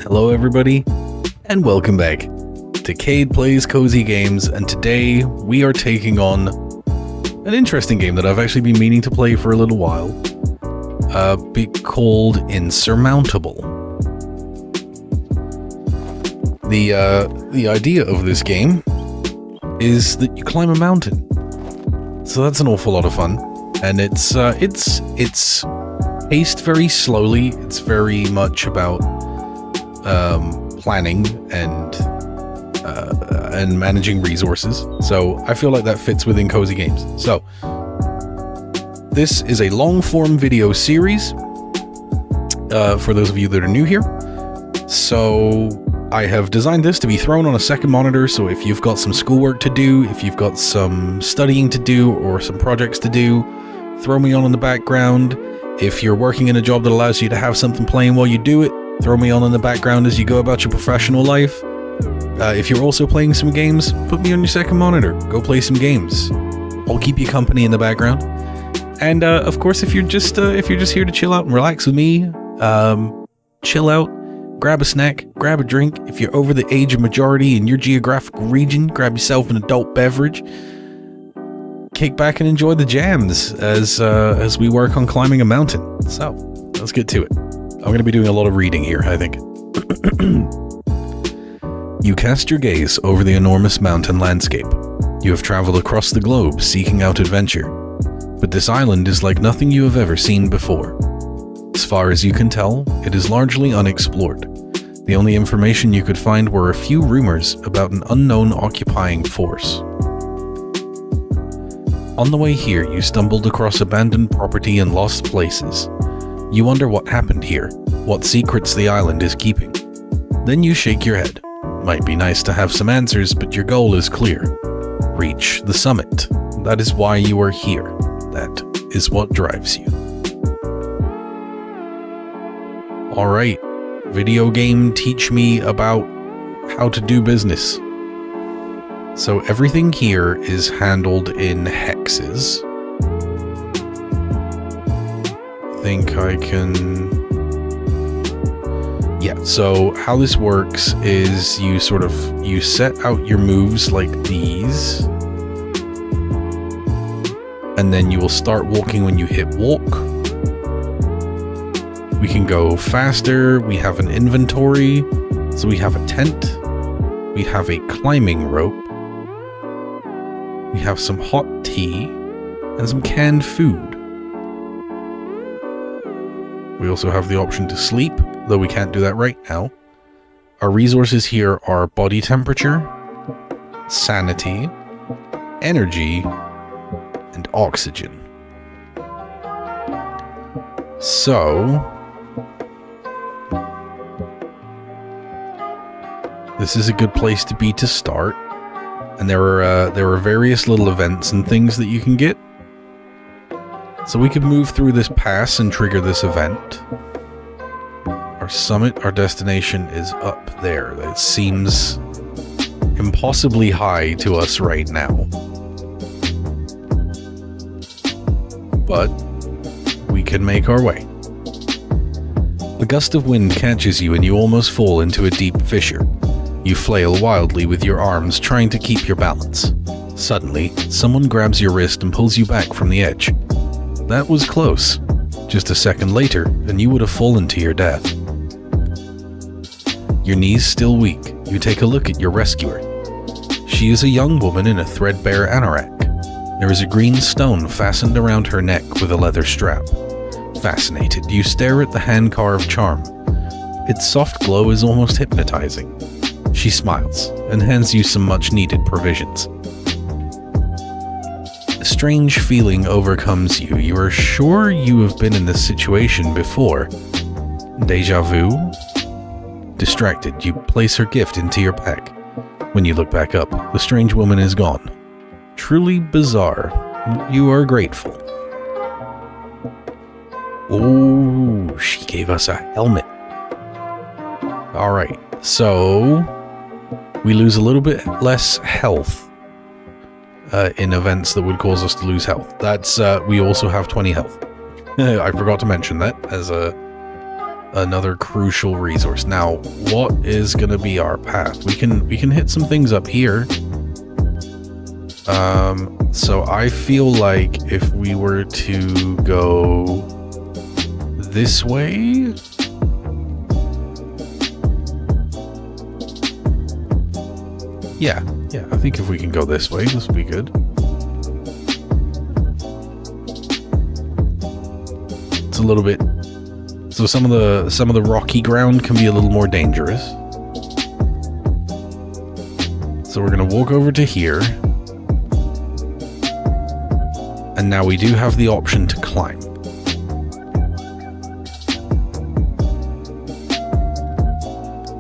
Hello everybody, and welcome back to Kade Plays Kozy Games, and today we are taking on an interesting game that I've actually been meaning to play for a little while, called Insurmountable. The idea of this game is that you climb a mountain, so that's an awful lot of fun, and it's paced very slowly. It's very much about planning and managing resources. So I feel like that fits within Kozy Games. So this is a long-form video series for those of you that are new here. So I have designed this to be thrown on a second monitor, so if you've got some schoolwork to do, if you've got some studying to do, or some projects to do, throw me on in the background. If you're working in a job that allows you to have something playing while you do it, throw me on in the background as you go about your professional life. If you're also playing some games, put me on your second monitor. Go play some games. I'll keep you company in the background. And of course, if you're just here to chill out and relax with me, chill out, grab a snack, grab a drink. If you're over the age of majority in your geographical region, grab yourself an adult beverage. Kick back and enjoy the jams as we work on climbing a mountain. So let's get to it. I'm going to be doing a lot of reading here, I think. You cast your gaze over the enormous mountain landscape. You have traveled across the globe seeking out adventure, but this island is like nothing you have ever seen before. As far as you can tell, it is largely unexplored. The only information you could find were a few rumors about an unknown occupying force. On the way here, you stumbled across abandoned property and lost places. You wonder what happened here, what secrets the island is keeping. Then you shake your head. Might be nice to have some answers, but your goal is clear. Reach the summit. That is why you are here. That is what drives you. Alright, video game teach me about how to do business. So everything here is handled in hexes. I think I can... Yeah, so how this works is you set out your moves like these, and then you will start walking when you hit walk. We can go faster, we have an inventory, so we have a tent, we have a climbing rope, we have some hot tea, and some canned food. We also have the option to sleep, though we can't do that right now. Our resources here are body temperature, sanity, energy, and oxygen. So this is a good place to be to start, and there are various little events and things that you can get. So we could move through this pass and trigger this event. Our summit, our destination is up there. It seems impossibly high to us right now. But we can make our way. A gust of wind catches you and you almost fall into a deep fissure. You flail wildly with your arms, trying to keep your balance. Suddenly, someone grabs your wrist and pulls you back from the edge. That was close. Just a second later, and you would have fallen to your death. Your knees still weak, you take a look at your rescuer. She is a young woman in a threadbare anorak. There is a green stone fastened around her neck with a leather strap. Fascinated, you stare at the hand-carved charm. Its soft glow is almost hypnotizing. She smiles and hands you some much-needed provisions. A strange feeling overcomes you. You are sure you have been in this situation before. Deja vu? Distracted, you place her gift into your pack. When you look back up, the strange woman is gone. Truly bizarre. You are grateful. Oh, she gave us a helmet. Alright, so we lose a little bit less health in events that would cause us to lose health. That's we also have 20 health. I forgot to mention that as Another crucial resource. Now, what is going to be our path? We can hit some things up here. So I feel like if we were to go this way, yeah, I think if we can go this way, this would be good. It's a little bit, so some of the rocky ground can be a little more dangerous. So we're gonna walk over to here. And now we do have the option to climb.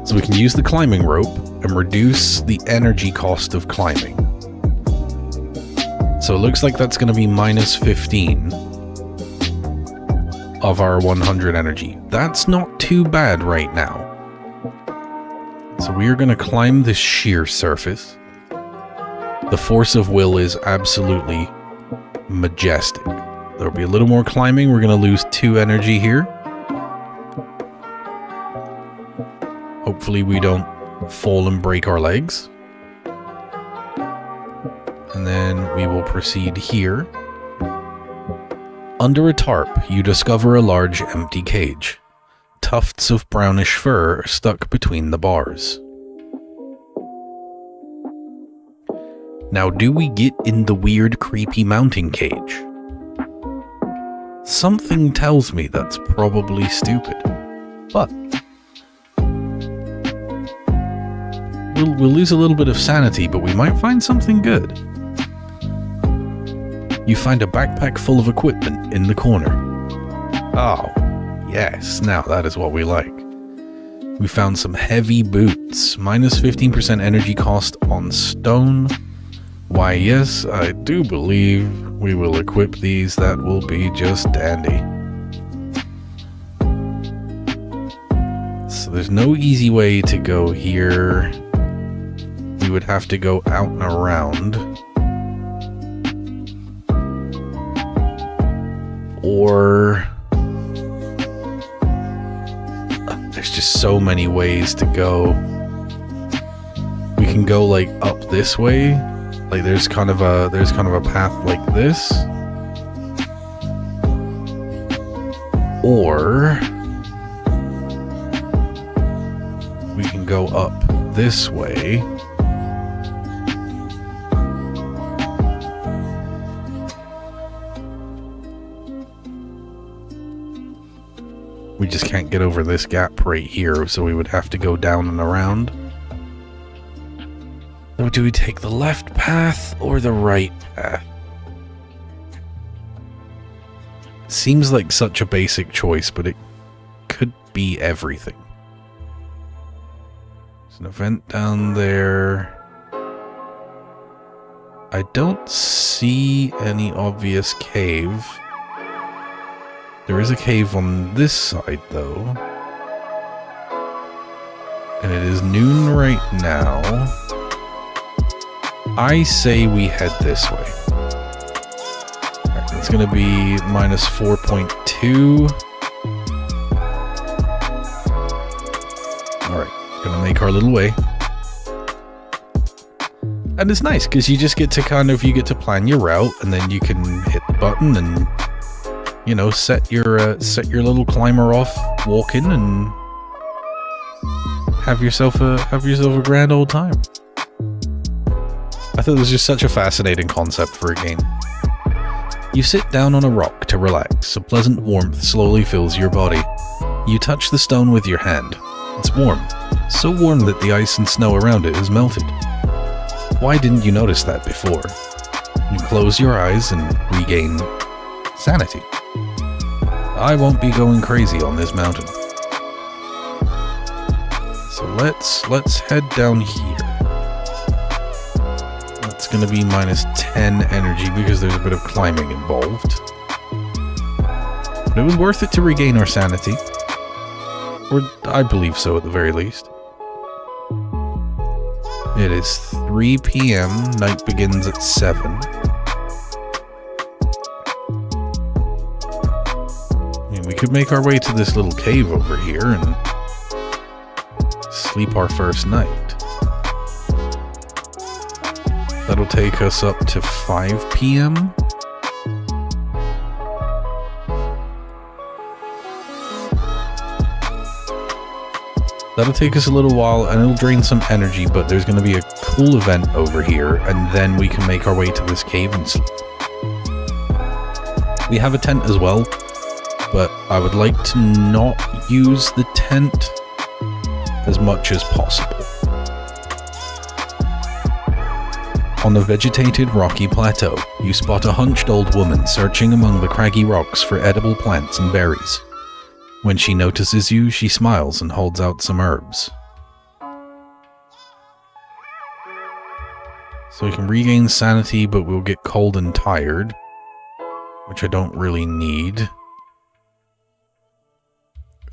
So we can use the climbing rope and reduce the energy cost of climbing. So it looks like that's going to be minus 15 of our 100 energy. That's not too bad right now. So we are going to climb this sheer surface. The force of will is absolutely majestic. There'll be a little more climbing. We're going to lose 2 energy here. Hopefully we don't fall and break our legs. And then we will proceed here. Under a tarp, you discover a large empty cage. Tufts of brownish fur are stuck between the bars. Now, do we get in the weird, creepy mounting cage? Something tells me that's probably stupid, but we'll lose a little bit of sanity, but we might find something good. You find a backpack full of equipment in the corner. Oh, yes, now that is what we like. We found some heavy boots, minus 15% energy cost on stone. Why, yes, I do believe we will equip these. That will be just dandy. So there's no easy way to go here. We would have to go out and around. Or there's just so many ways to go. We can go like up this way. Like there's kind of a path like this. Or we can go up this way. We just can't get over this gap right here, so we would have to go down and around. So do we take the left path or the right path? Seems like such a basic choice, but it could be everything. There's an event down there. I don't see any obvious cave. There is a cave on this side, though. And it is noon right now. I say we head this way. Alright, it's going to be minus 4.2. Alright, gonna make our little way. And it's nice, because you just get to you get to plan your route, and then you can hit the button and, you know, set your little climber off, walk in, and have yourself a grand old time. I thought it was just such a fascinating concept for a game. You sit down on a rock to relax. A pleasant warmth slowly fills your body. You touch the stone with your hand. It's warm. So warm that the ice and snow around it is melted. Why didn't you notice that before? You close your eyes and regain sanity. I won't be going crazy on this mountain. So let's head down here. It's going to be minus 10 energy because there's a bit of climbing involved. But it was worth it to regain our sanity. Or I believe so at the very least. It is 3 p.m. Night begins at 7. I mean, we could make our way to this little cave over here and sleep our first night. That'll take us up to 5 p.m. That'll take us a little while and it'll drain some energy, but there's going to be a cool event over here, and then we can make our way to this cave and sleep. We have a tent as well, but I would like to not use the tent as much as possible. On a vegetated rocky plateau, you spot a hunched old woman searching among the craggy rocks for edible plants and berries. When she notices you, she smiles and holds out some herbs. So we can regain sanity, but we'll get cold and tired, which I don't really need.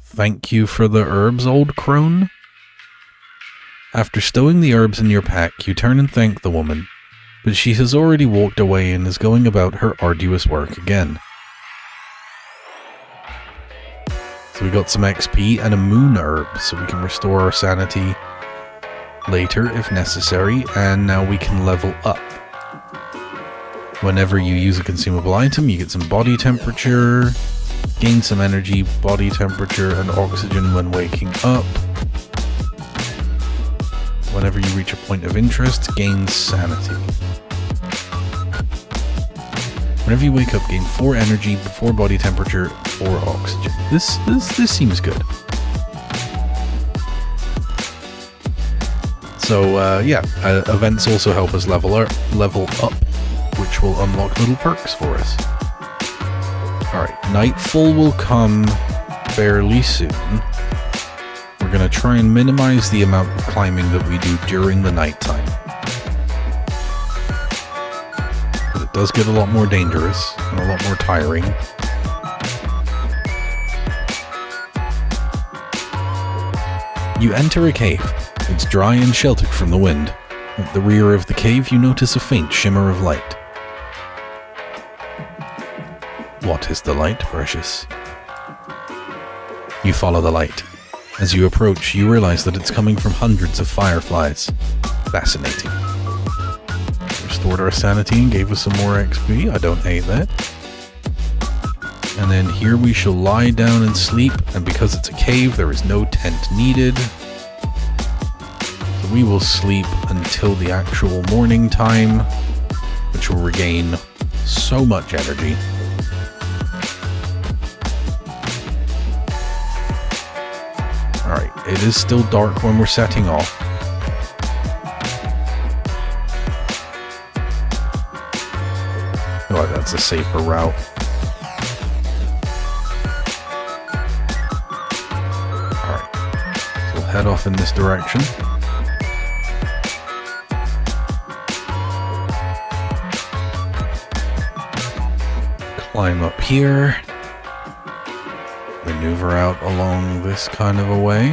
Thank you for the herbs, old crone. After stowing the herbs in your pack, you turn and thank the woman, but she has already walked away and is going about her arduous work again. So we got some XP and a moon herb, so we can restore our sanity later if necessary, and now we can level up. Whenever you use a consumable item, you get some body temperature, gain some energy, body temperature, and oxygen when waking up. Whenever you reach a point of interest, gain sanity. Whenever you wake up, gain 4 energy, 4 body temperature, 4 oxygen. This seems good. So yeah, events also help us level up, which will unlock little perks for us. Alright, nightfall will come fairly soon. We're going to try and minimize the amount of climbing that we do during the nighttime. But it does get a lot more dangerous and a lot more tiring. You enter a cave. It's dry and sheltered from the wind. At the rear of the cave, you notice a faint shimmer of light. What is the light, precious? You follow the light. As you approach, you realize that it's coming from hundreds of fireflies. Fascinating. Restored our sanity and gave us some more XP. I don't hate that. And then here we shall lie down and sleep, and because it's a cave, there is no tent needed. So we will sleep until the actual morning time, which will regain so much energy. Alright, it is still dark when we're setting off. Oh, that's a safer route. Alright, so we'll head off in this direction. Climb up here. Maneuver out along this kind of a way.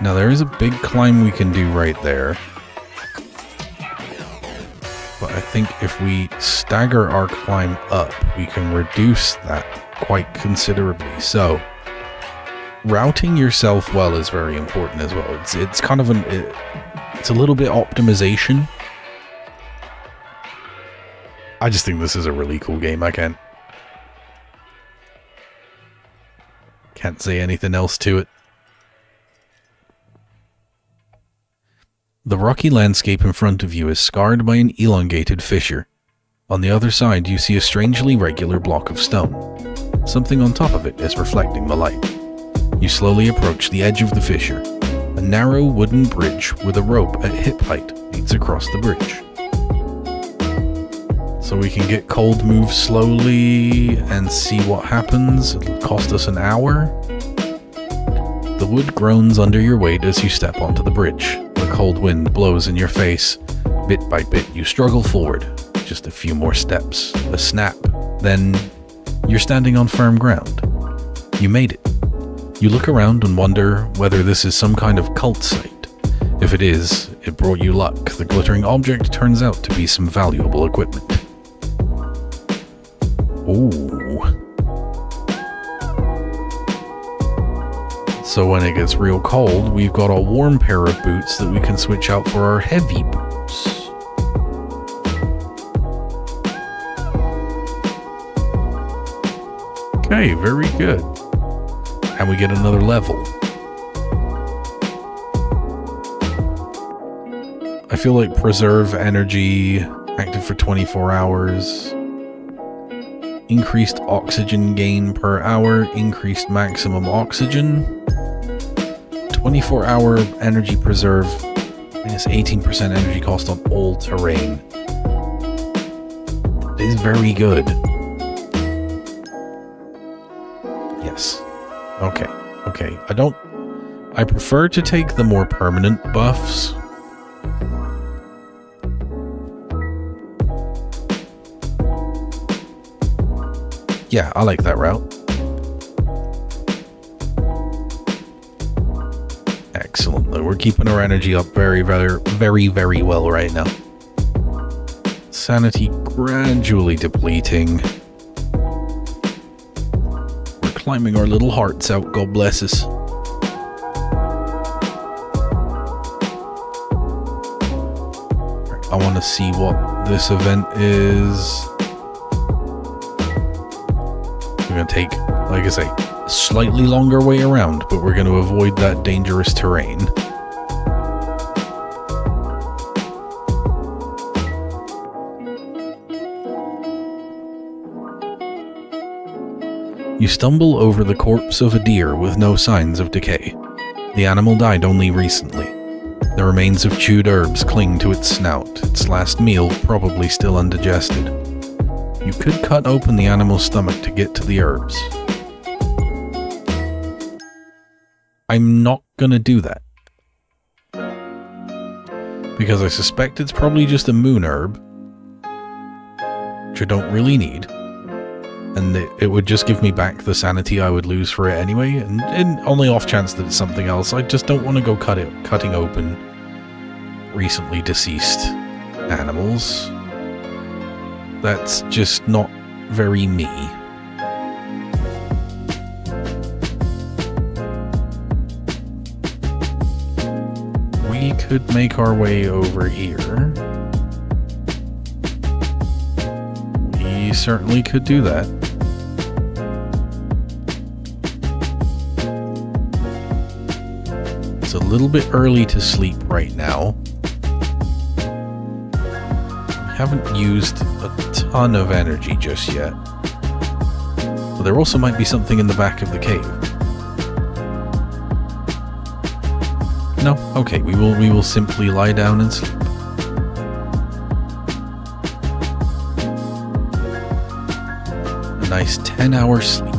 Now there is a big climb we can do right there. But I think if we stagger our climb up, we can reduce that quite considerably. So, routing yourself well is very important as well. It's kind of it's a little bit optimization. I just think this is a really cool game. I can't say anything else to it. The rocky landscape in front of you is scarred by an elongated fissure. On the other side, you see a strangely regular block of stone. Something on top of it is reflecting the light. You slowly approach the edge of the fissure. A narrow wooden bridge with a rope at hip height leads across the bridge. So we can get cold, move slowly, and see what happens. It'll cost us an hour. The wood groans under your weight as you step onto the bridge. The cold wind blows in your face. Bit by bit, you struggle forward. Just a few more steps. A snap. Then you're standing on firm ground. You made it. You look around and wonder whether this is some kind of cult site. If it is, it brought you luck. The glittering object turns out to be some valuable equipment. Ooh. So when it gets real cold, we've got a warm pair of boots that we can switch out for our heavy boots. Okay, very good. And we get another level. I feel like preserve energy, active for 24 hours, increased oxygen gain per hour, increased maximum oxygen, 24-hour energy preserve, minus 18% energy cost on all terrain. That is very good. Yes. Okay. Okay. I prefer to take the more permanent buffs. Yeah, I like that route. Excellent. We're keeping our energy up very, very well right now. Sanity gradually depleting. We're climbing our little hearts out, God bless us. I want to see what this event is. We're going to take, like I say, a slightly longer way around, but we're going to avoid that dangerous terrain. You stumble over the corpse of a deer with no signs of decay. The animal died only recently. The remains of chewed herbs cling to its snout, its last meal probably still undigested. You could cut open the animal's stomach to get to the herbs. I'm not gonna do that. Because I suspect it's probably just a moon herb, which I don't really need. And it would just give me back the sanity I would lose for it anyway, and only off chance that it's something else. I just don't want to go cutting open recently deceased animals. That's just not very me. We could make our way over here. We certainly could do that. It's a little bit early to sleep right now. Haven't used a ton of energy just yet. But there also might be something in the back of the cave. No? Okay, we will simply lie down and sleep. A nice 10-hour sleep.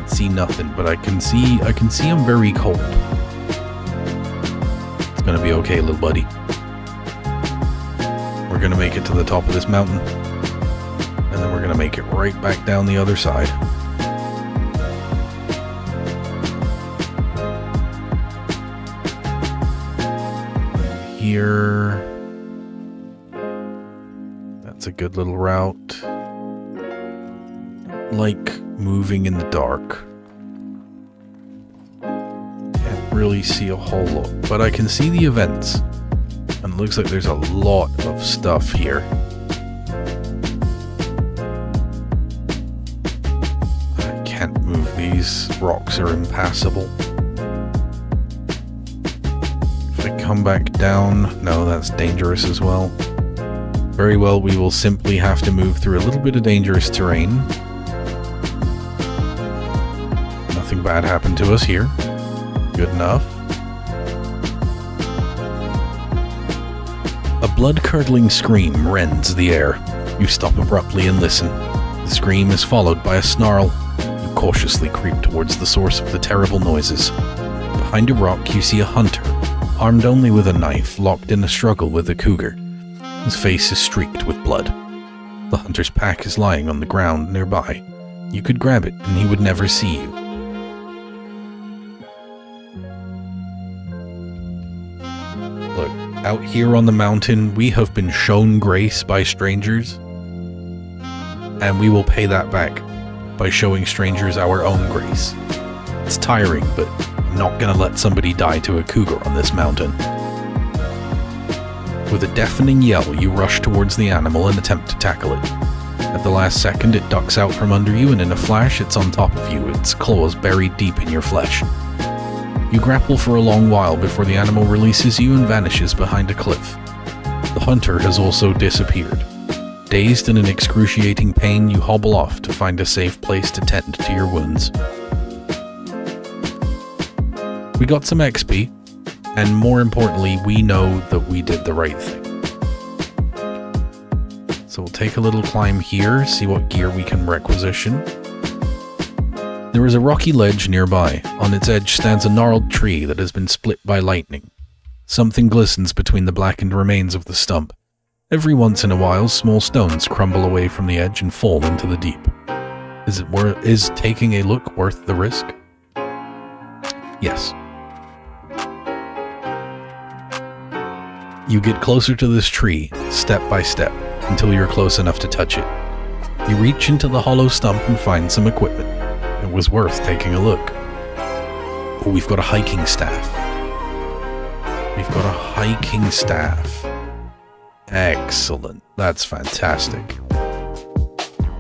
See nothing, but I can see I'm very cold. It's gonna be okay, little buddy. We're gonna make it to the top of this mountain, and then we're gonna make it right back down the other side. Here, that's a good little route. Like moving in the dark. Can't really see a whole lot, but I can see the events, and it looks like there's a lot of stuff here. I can't move, these rocks are impassable. If I come back down, no, that's dangerous as well. Very well, we will simply have to move through a little bit of dangerous terrain. Nothing bad happened to us here. Good enough. A blood-curdling scream rends the air. You stop abruptly and listen. The scream is followed by a snarl. You cautiously creep towards the source of the terrible noises. Behind a rock, you see a hunter, armed only with a knife, locked in a struggle with a cougar. His face is streaked with blood. The hunter's pack is lying on the ground nearby, You could grab it and he would never see you. Look, out here on the mountain, we have been shown grace by strangers, and we will pay that back by showing strangers our own grace. It's tiring, but I'm not gonna let somebody die to a cougar on this mountain. With a deafening yell, you rush towards the animal and attempt to tackle it. At the last second, it ducks out from under you, and in a flash, it's on top of you, its claws buried deep in your flesh. You grapple for a long while before the animal releases you and vanishes behind a cliff. The hunter has also disappeared. Dazed and in excruciating pain, you hobble off to find a safe place to tend to your wounds. We got some XP, and more importantly, we know that we did the right thing. So we'll take a little climb here, see what gear we can requisition. There is a rocky ledge nearby. On its edge stands a gnarled tree that has been split by lightning. Something glistens between the blackened remains of the stump. Every once in a while, small stones crumble away from the edge and fall into the deep. Is taking a look worth the risk? Yes. You get closer to this tree, step by step, until you're close enough to touch it. You reach into the hollow stump and find some equipment. It was worth taking a look. Oh, we've got a hiking staff. We've got a hiking staff. Excellent. That's fantastic.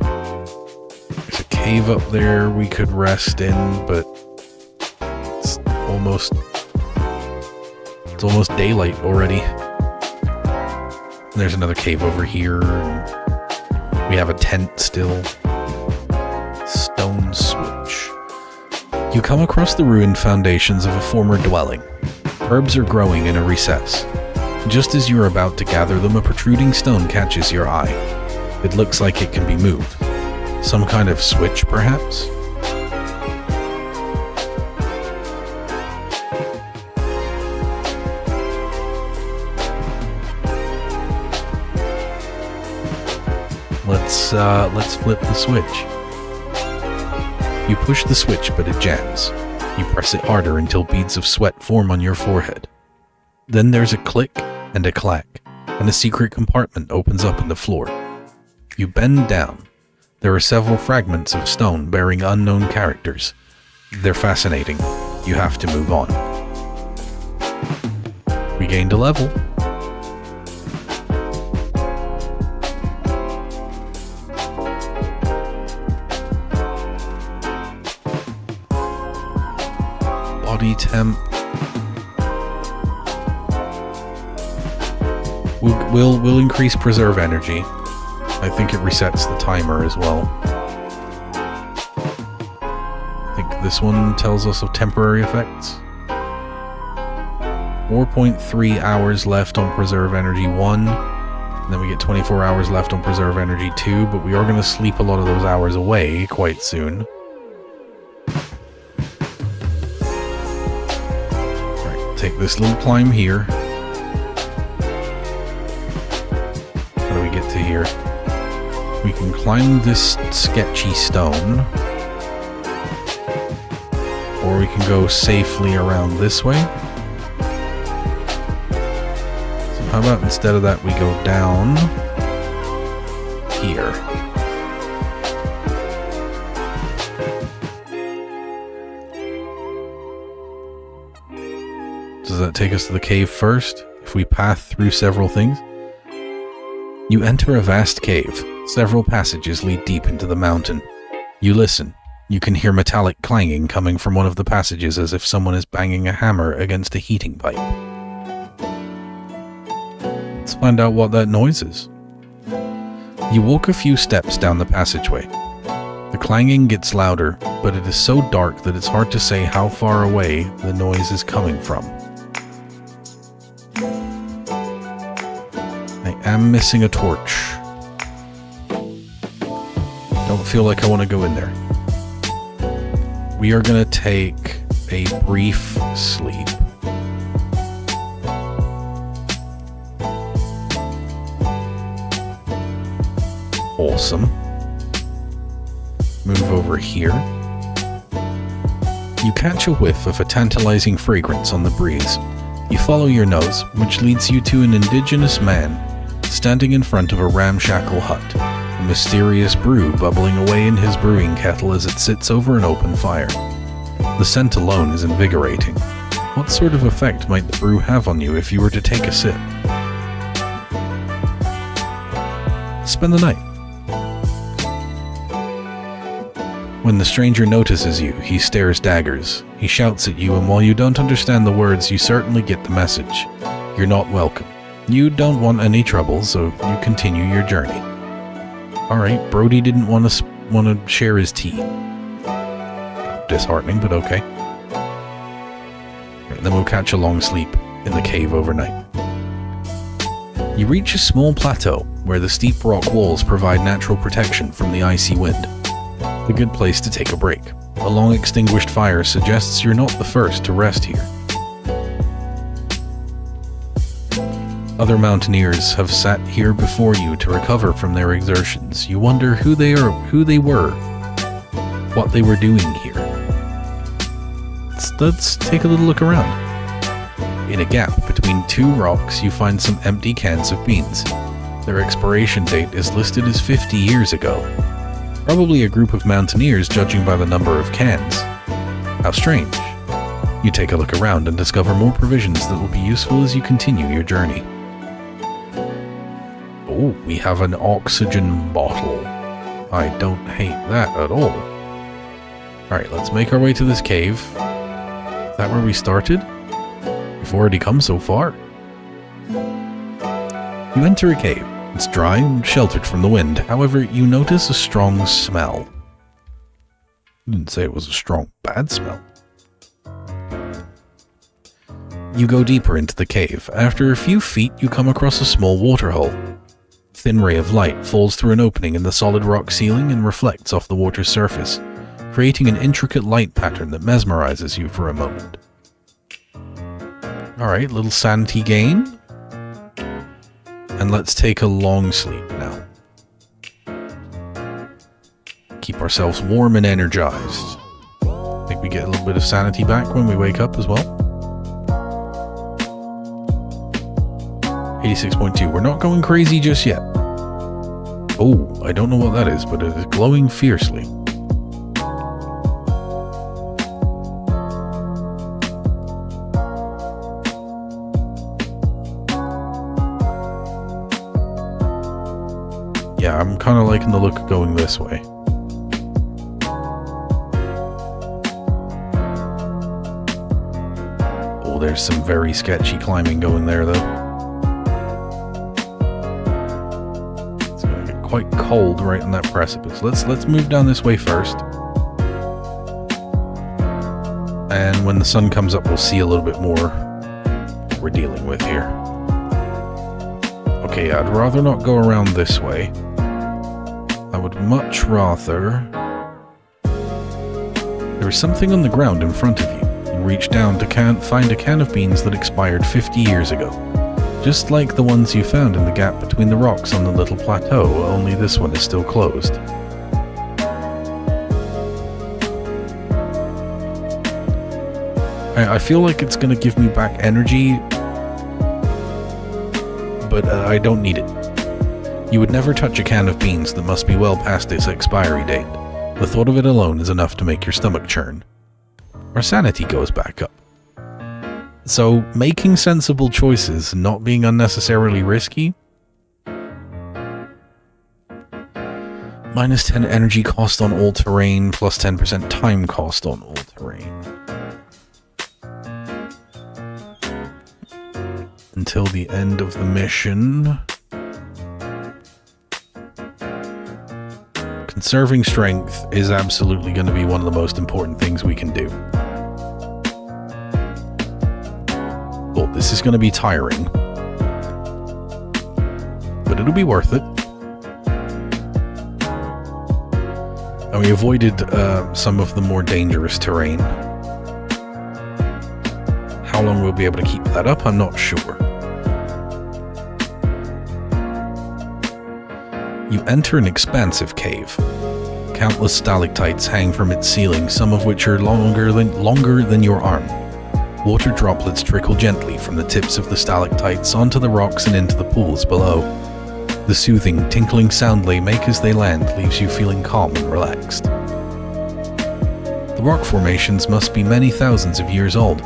There's a cave up there we could rest in, but it's almost daylight already. And there's another cave over here. And we have a tent still. Stone switch. You come across the ruined foundations of a former dwelling. Herbs are growing in a recess. Just as you're about to gather them, a protruding stone catches your eye. It looks like it can be moved. Some kind of switch, perhaps? Let's flip the switch. You push the switch, but it jams. You press it harder until beads of sweat form on your forehead. Then there's a click and a clack, and a secret compartment opens up in the floor. You bend down. There are several fragments of stone bearing unknown characters. They're fascinating. You have to move on. We gained a level. Body temp. We'll increase preserve energy. I think it resets the timer as well. I think this one tells us of temporary effects. 4.3 hours left on preserve energy 1. And then we get 24 hours left on preserve energy 2, but we are going to sleep a lot of those hours away quite soon. Alright, take this little climb here. How do we get to here? We can climb this sketchy stone. Or we can go safely around this way. So how about instead of that we go down here. Does that take us to the cave first? If we path through several things? You enter a vast cave. Several passages lead deep into the mountain. You listen. You can hear metallic clanging coming from one of the passages as if someone is banging a hammer against a heating pipe. Let's find out what that noise is. You walk a few steps down the passageway. The clanging gets louder, but it is so dark that it's hard to say how far away the noise is coming from. I am missing a torch. Don't feel like I want to go in there. We are going to take a brief sleep. Awesome. move over here. You catch a whiff of a tantalizing fragrance on the breeze. You follow your nose, which leads you to an indigenous man standing in front of a ramshackle hut, a mysterious brew bubbling away in his brewing kettle as it sits over an open fire. The scent alone is invigorating. What sort of effect might the brew have on you if you were to take a sip? Spend the night. When the stranger notices you, he stares daggers. He shouts at you, and while you don't understand the words, you certainly get the message. You're not welcome. You don't want any trouble, so you continue your journey. Alright, Brody didn't want to share his tea. Disheartening, but okay. Right, then we'll catch a long sleep in the cave overnight. You reach a small plateau where the steep rock walls provide natural protection from the icy wind. A good place to take a break. A long extinguished fire suggests you're not the first to rest here. Other mountaineers have sat here before you to recover from their exertions. You wonder who they were, what they were doing here. Let's take a little look around. In a gap between two rocks, you find some empty cans of beans. Their expiration date is listed as 50 years ago. Probably a group of mountaineers, judging by the number of cans. How strange. You take a look around and discover more provisions that will be useful as you continue your journey. Oh, we have an oxygen bottle. I don't hate that at all. Alright, let's make our way to this cave. Is that where we started? We've already come so far. You enter a cave. It's dry and sheltered from the wind. However, you notice a strong smell. I didn't say it was a strong, bad smell. You go deeper into the cave. After a few feet, you come across a small waterhole. A thin ray of light falls through an opening in the solid rock ceiling and reflects off the water's surface, creating an intricate light pattern that mesmerizes you for a moment. Alright, little sanity gain. And let's take a long sleep now. Keep ourselves warm and energized. I think we get a little bit of sanity back when we wake up as well. 86.2. We're not going crazy just yet. Oh, I don't know what that is, but it is glowing fiercely. Yeah, I'm kind of liking the look of going this way. Oh, there's some very sketchy climbing going there, though. It's going to get quite cold right on that precipice. Let's move down this way first. And when the sun comes up, we'll see a little bit more what we're dealing with here. Okay, I'd rather not go around this way. I would much rather... There is something on the ground in front of you. You reach down to find a can of beans that expired 50 years ago. Just like the ones you found in the gap between the rocks on the little plateau, only this one is still closed. I feel like it's going to give me back energy, but I don't need it. You would never touch a can of beans that must be well past its expiry date. The thought of it alone is enough to make your stomach churn. Our sanity goes back up. So, making sensible choices and not being unnecessarily risky. Minus 10 energy cost on all terrain, plus 10% time cost on all terrain. Until the end of the mission. Conserving strength is absolutely going to be one of the most important things we can do. Oh, this is going to be tiring. But it'll be worth it. And we avoided some of the more dangerous terrain. How long we'll be able to keep that up, I'm not sure. You enter an expansive cave. Countless stalactites hang from its ceiling, some of which are longer than your arm. Water droplets trickle gently from the tips of the stalactites onto the rocks and into the pools below. The soothing, tinkling sound they make as they land leaves you feeling calm and relaxed. The rock formations must be many thousands of years old,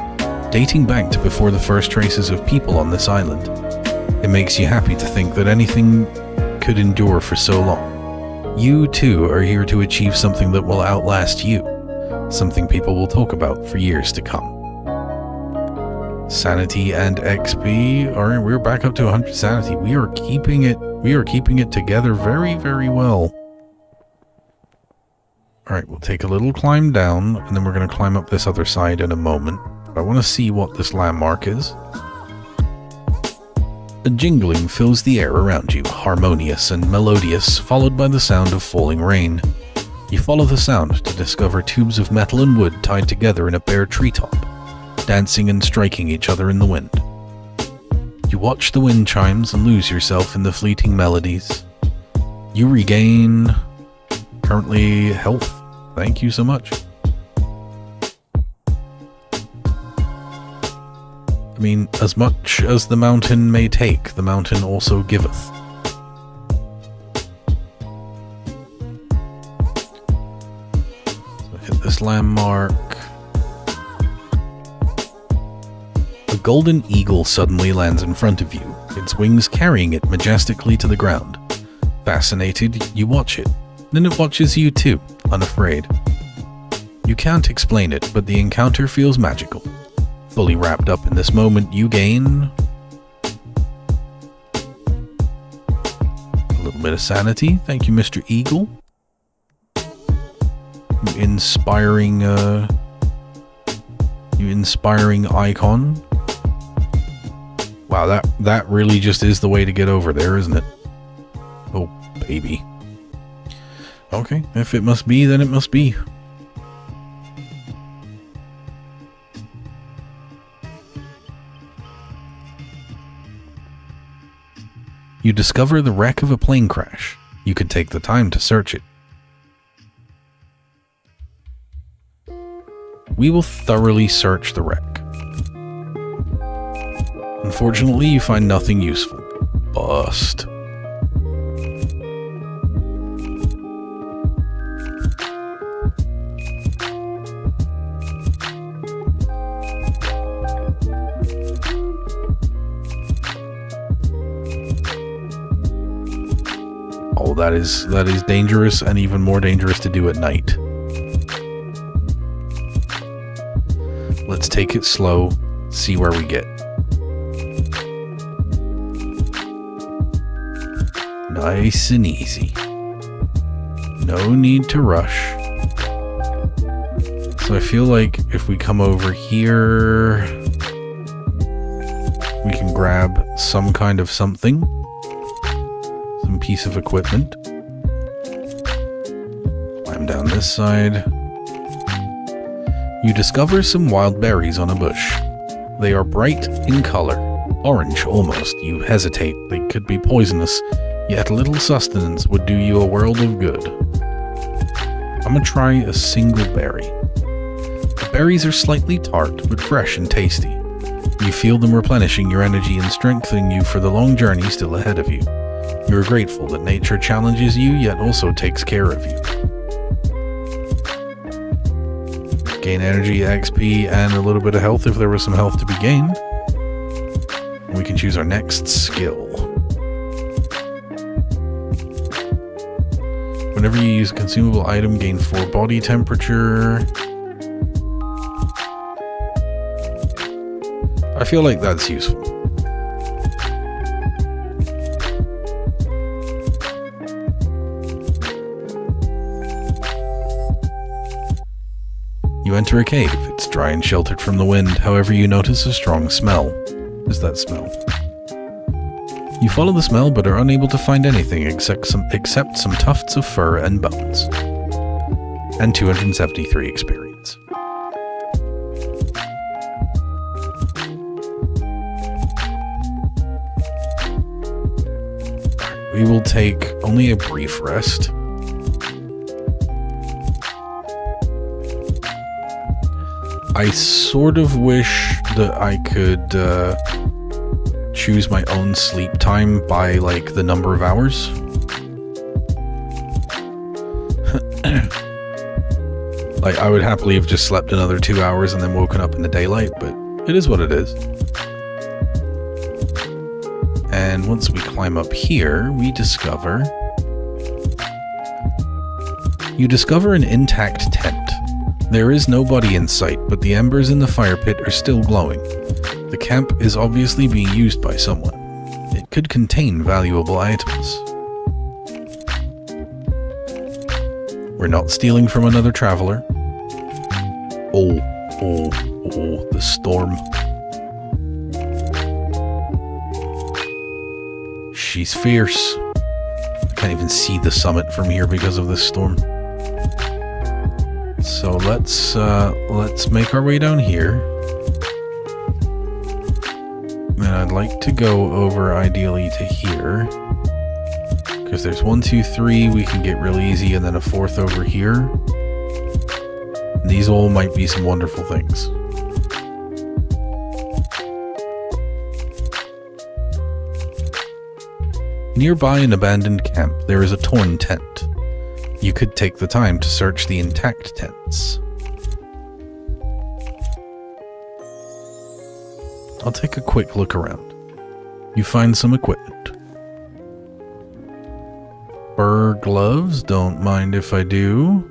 dating back to before the first traces of people on this island. It makes you happy to think that anything could endure for so long. You, too, are here to achieve something that will outlast you, something people will talk about for years to come. Sanity and XP. Alright, we're back up to 100 sanity. We are keeping it together very, very well. Alright, we'll take a little climb down, and then we're going to climb up this other side in a moment. I want to see what this landmark is. A jingling fills the air around you, harmonious and melodious, followed by the sound of falling rain. You follow the sound to discover tubes of metal and wood tied together in a bare treetop, dancing and striking each other in the wind. You watch the wind chimes and lose yourself in the fleeting melodies. You regain, currently, health. Thank you so much. I mean, as much as the mountain may take, the mountain also giveth. So hit this landmark. A golden eagle suddenly lands in front of you, its wings carrying it majestically to the ground. Fascinated, you watch it. Then it watches you too, unafraid. You can't explain it, but the encounter feels magical. Fully wrapped up in this moment, you gain a little bit of sanity. Thank you, Mr. Eagle. You inspiring icon. Wow, that really just is the way to get over there, isn't it? Oh, baby. Okay, if it must be, then it must be. You discover the wreck of a plane crash. You could take the time to search it. We will thoroughly search the wreck. Unfortunately, you find nothing useful. Bust. Oh, that is dangerous, and even more dangerous to do at night. Let's take it slow, see where we get. Nice and easy. No need to rush. So I feel like if we come over here, we can grab some kind of something. Some piece of equipment. Climb down this side. You discover some wild berries on a bush. They are bright in color, orange almost. You hesitate, they could be poisonous, yet a little sustenance would do you a world of good. I'm gonna try a single berry. The berries are slightly tart, but fresh and tasty. You feel them replenishing your energy and strengthening you for the long journey still ahead of you. You are grateful that nature challenges you, yet also takes care of you. Gain energy, XP, and a little bit of health if there was some health to be gained. We can choose our next skill. Whenever you use a consumable item, gain 4 body temperature. I feel like that's useful. You enter a cave. It's dry and sheltered from the wind. However, you notice a strong smell. What is that smell? You follow the smell, but are unable to find anything except some tufts of fur and bones. And 273 experience. We will take only a brief rest. I sort of wish that I could choose my own sleep time by, like, the number of hours. Like, I would happily have just slept another 2 hours and then woken up in the daylight, but it is what it is. And once we climb up here, we discover... You discover an intact tent. There is nobody in sight, but the embers in the fire pit are still glowing. The camp is obviously being used by someone. It could contain valuable items. We're not stealing from another traveler. Oh, the storm. She's fierce. I can't even see the summit from here because of this storm. So let's make our way down here. And I'd like to go over ideally to here. Because there's 1, 2, 3 we can get real easy, and then a 4th over here. And these all might be some wonderful things. Nearby an abandoned camp, there is a torn tent. You could take the time to search the intact tents. I'll take a quick look around. You find some equipment. Fur gloves, don't mind if I do.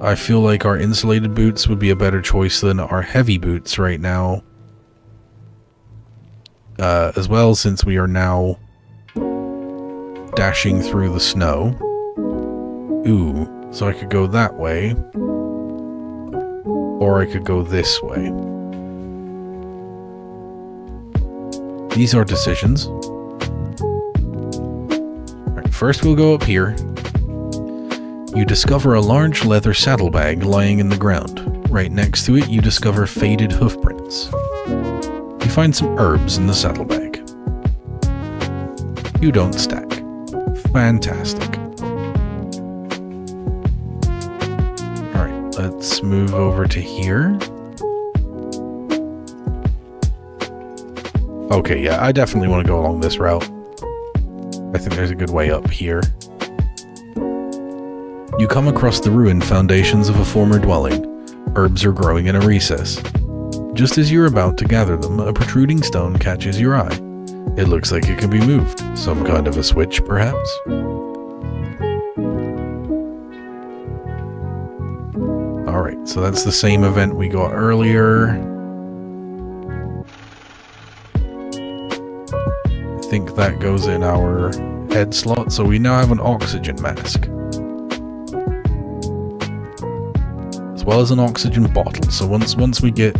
I feel like our insulated boots would be a better choice than our heavy boots right now. As well, since we are now dashing through the snow. Ooh, so I could go that way. Or I could go this way. These are decisions. Alright, first we'll go up here. You discover a large leather saddlebag lying in the ground. Right next to it, you discover faded hoofprints. You find some herbs in the saddlebag. You don't stack. Fantastic. Alright, let's move over to here. Okay, yeah, I definitely want to go along this route. I think there's a good way up here. You come across the ruined foundations of a former dwelling. Herbs are growing in a recess. Just as you're about to gather them, a protruding stone catches your eye. It looks like it can be moved. Some kind of a switch, perhaps? Alright, so that's the same event we got earlier. I think that goes in our head slot, so we now have an oxygen mask. As well as an oxygen bottle. So once we get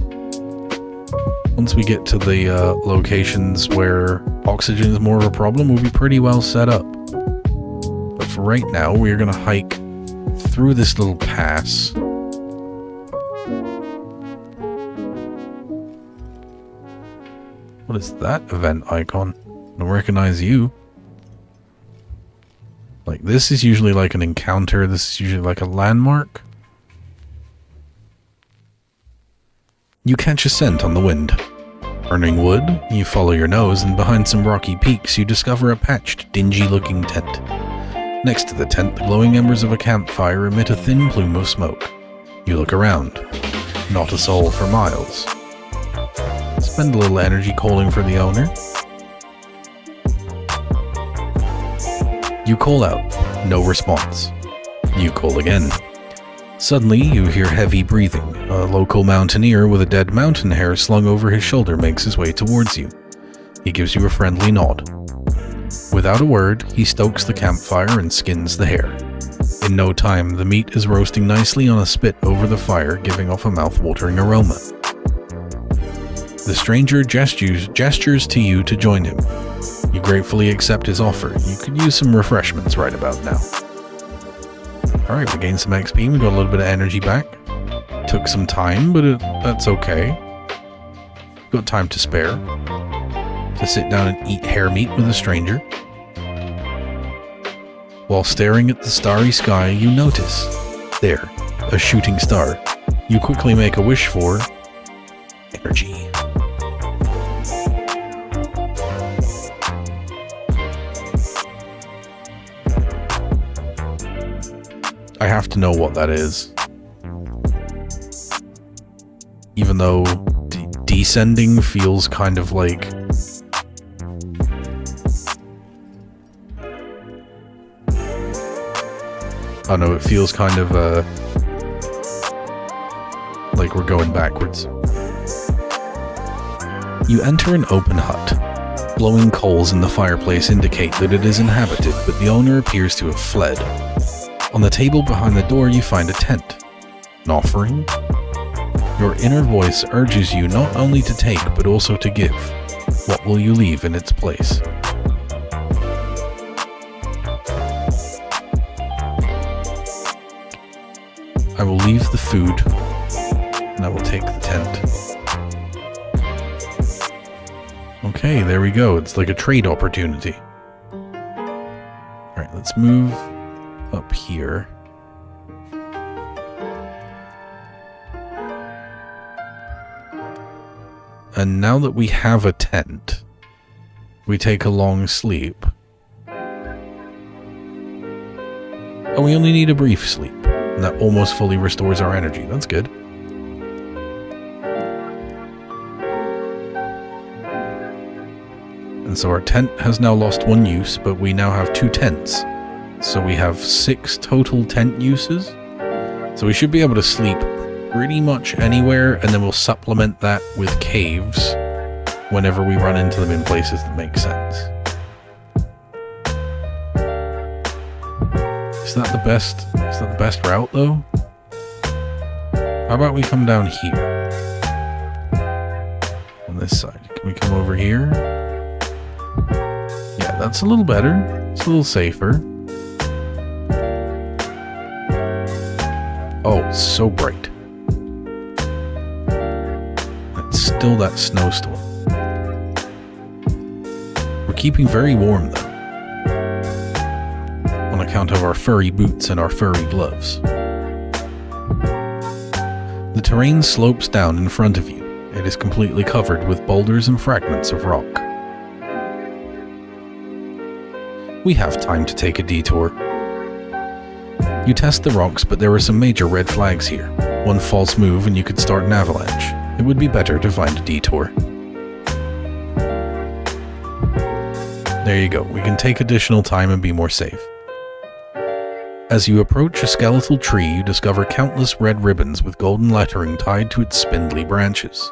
to the locations where oxygen is more of a problem, we'll be pretty well set up. But for right now, we're going to hike through this little pass. What is that event icon? I don't recognize you. Like, this is usually like an encounter. This is usually like a landmark. You catch a scent on the wind. Burning wood, you follow your nose, and behind some rocky peaks you discover a patched, dingy-looking tent. Next to the tent, the glowing embers of a campfire emit a thin plume of smoke. You look around. Not a soul for miles. Spend a little energy calling for the owner. You call out. No response. You call again. Suddenly, you hear heavy breathing. A local mountaineer with a dead mountain hare slung over his shoulder makes his way towards you. He gives you a friendly nod. Without a word, he stokes the campfire and skins the hare. In no time, the meat is roasting nicely on a spit over the fire, giving off a mouth-watering aroma. The stranger gestures to you to join him. You gratefully accept his offer. You could use some refreshments right about now. Alright, we gained some XP, we got a little bit of energy back. Took some time, but that's okay. Got time to spare. To sit down and eat hare meat with a stranger. While staring at the starry sky, you notice, there, a shooting star. You quickly make a wish for energy. I have to know what that is. Even though descending feels kind of like... Oh no, it feels kind of like we're going backwards. You enter an open hut. Glowing coals in the fireplace indicate that it is inhabited, but the owner appears to have fled. On the table behind the door you find a tent. An offering? Your inner voice urges you not only to take, but also to give. What will you leave in its place? I will leave the food, and I will take the tent. Okay, there we go. It's like a trade opportunity. Alright, let's move up here. And now that we have a tent, we take a long sleep. Oh, we only need a brief sleep. And that almost fully restores our energy. That's good. And so our tent has now lost one use, but we now have 2 tents. So we have 6 total tent uses. So we should be able to sleep pretty much anywhere, and then we'll supplement that with caves whenever we run into them in places that make sense. Is that the best? Is that the best route, though? How about we come down here? On this side. Can we come over here? Yeah, that's a little better. It's a little safer. Oh, it's so bright. It's still that snowstorm. We're keeping very warm, though. On account of our furry boots and our furry gloves. The terrain slopes down in front of you. It is completely covered with boulders and fragments of rock. We have time to take a detour. You test the rocks, but there are some major red flags here. One false move and you could start an avalanche. It would be better to find a detour. There you go. We can take additional time and be more safe. As you approach a skeletal tree, you discover countless red ribbons with golden lettering tied to its spindly branches.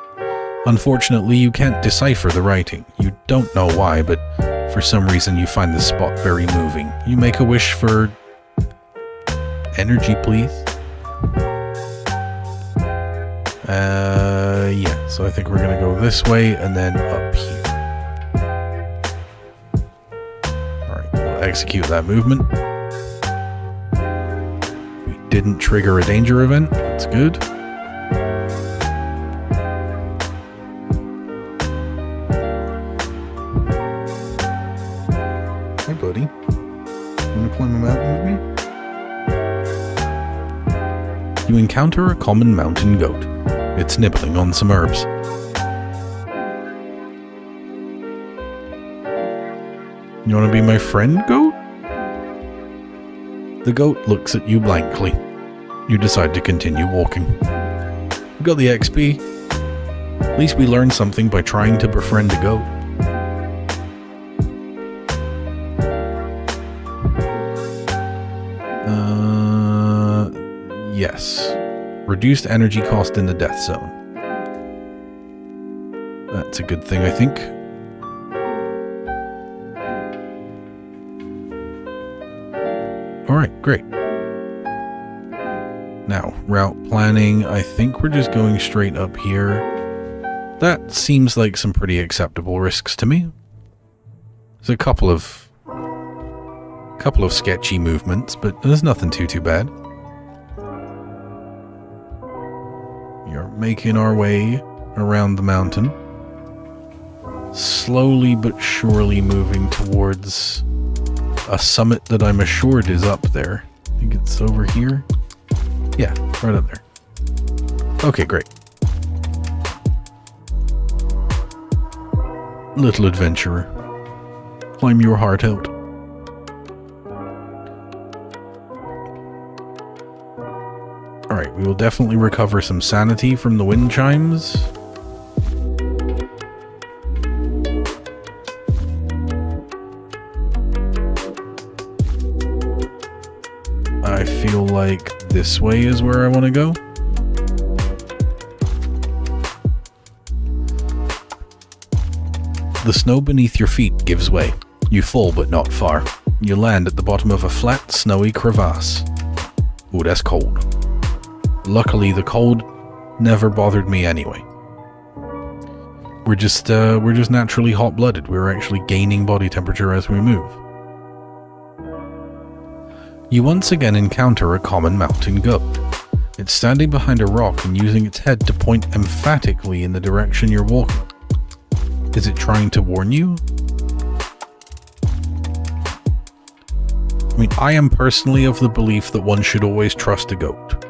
Unfortunately, you can't decipher the writing. You don't know why, but for some reason you find this spot very moving. You make a wish for... energy, please? Yeah, so I think we're gonna go this way and then up here. Alright, we'll execute that movement. Didn't trigger a danger event. That's good. Hi, buddy. Wanna climb a mountain with me? You encounter a common mountain goat. It's nibbling on some herbs. You wanna be my friend, goat? The goat looks at you blankly. You decide to continue walking. We got the XP. At least we learned something by trying to befriend a goat. Yes. Reduced energy cost in the death zone. That's a good thing, I think. Alright, great. Now, route planning, I think we're just going straight up here. That seems like some pretty acceptable risks to me. There's a couple of sketchy movements, but there's nothing too bad. We're making our way around the mountain. Slowly but surely moving towards a summit that I'm assured is up there. I think it's over here. Yeah, right up there. Okay, great. Little adventurer, climb your heart out. Alright, we will definitely recover some sanity from the wind chimes. I feel like this way is where I want to go. The snow beneath your feet gives way. You fall, but not far. You land at the bottom of a flat, snowy crevasse. Ooh, that's cold. Luckily, the cold never bothered me anyway. We're just naturally hot-blooded. We're actually gaining body temperature as we move. You once again encounter a common mountain goat. It's standing behind a rock and using its head to point emphatically in the direction you're walking. Is it trying to warn you? I mean, I am personally of the belief that one should always trust a goat.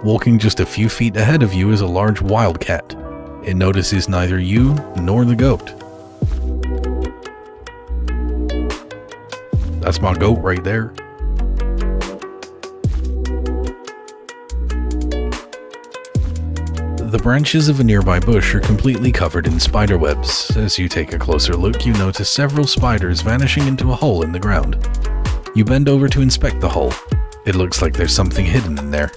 Walking just a few feet ahead of you is a large wildcat. It notices neither you nor the goat. That's my goat right there. The branches of a nearby bush are completely covered in spider webs. As you take a closer look, you notice several spiders vanishing into a hole in the ground. You bend over to inspect the hole. It looks like there's something hidden in there.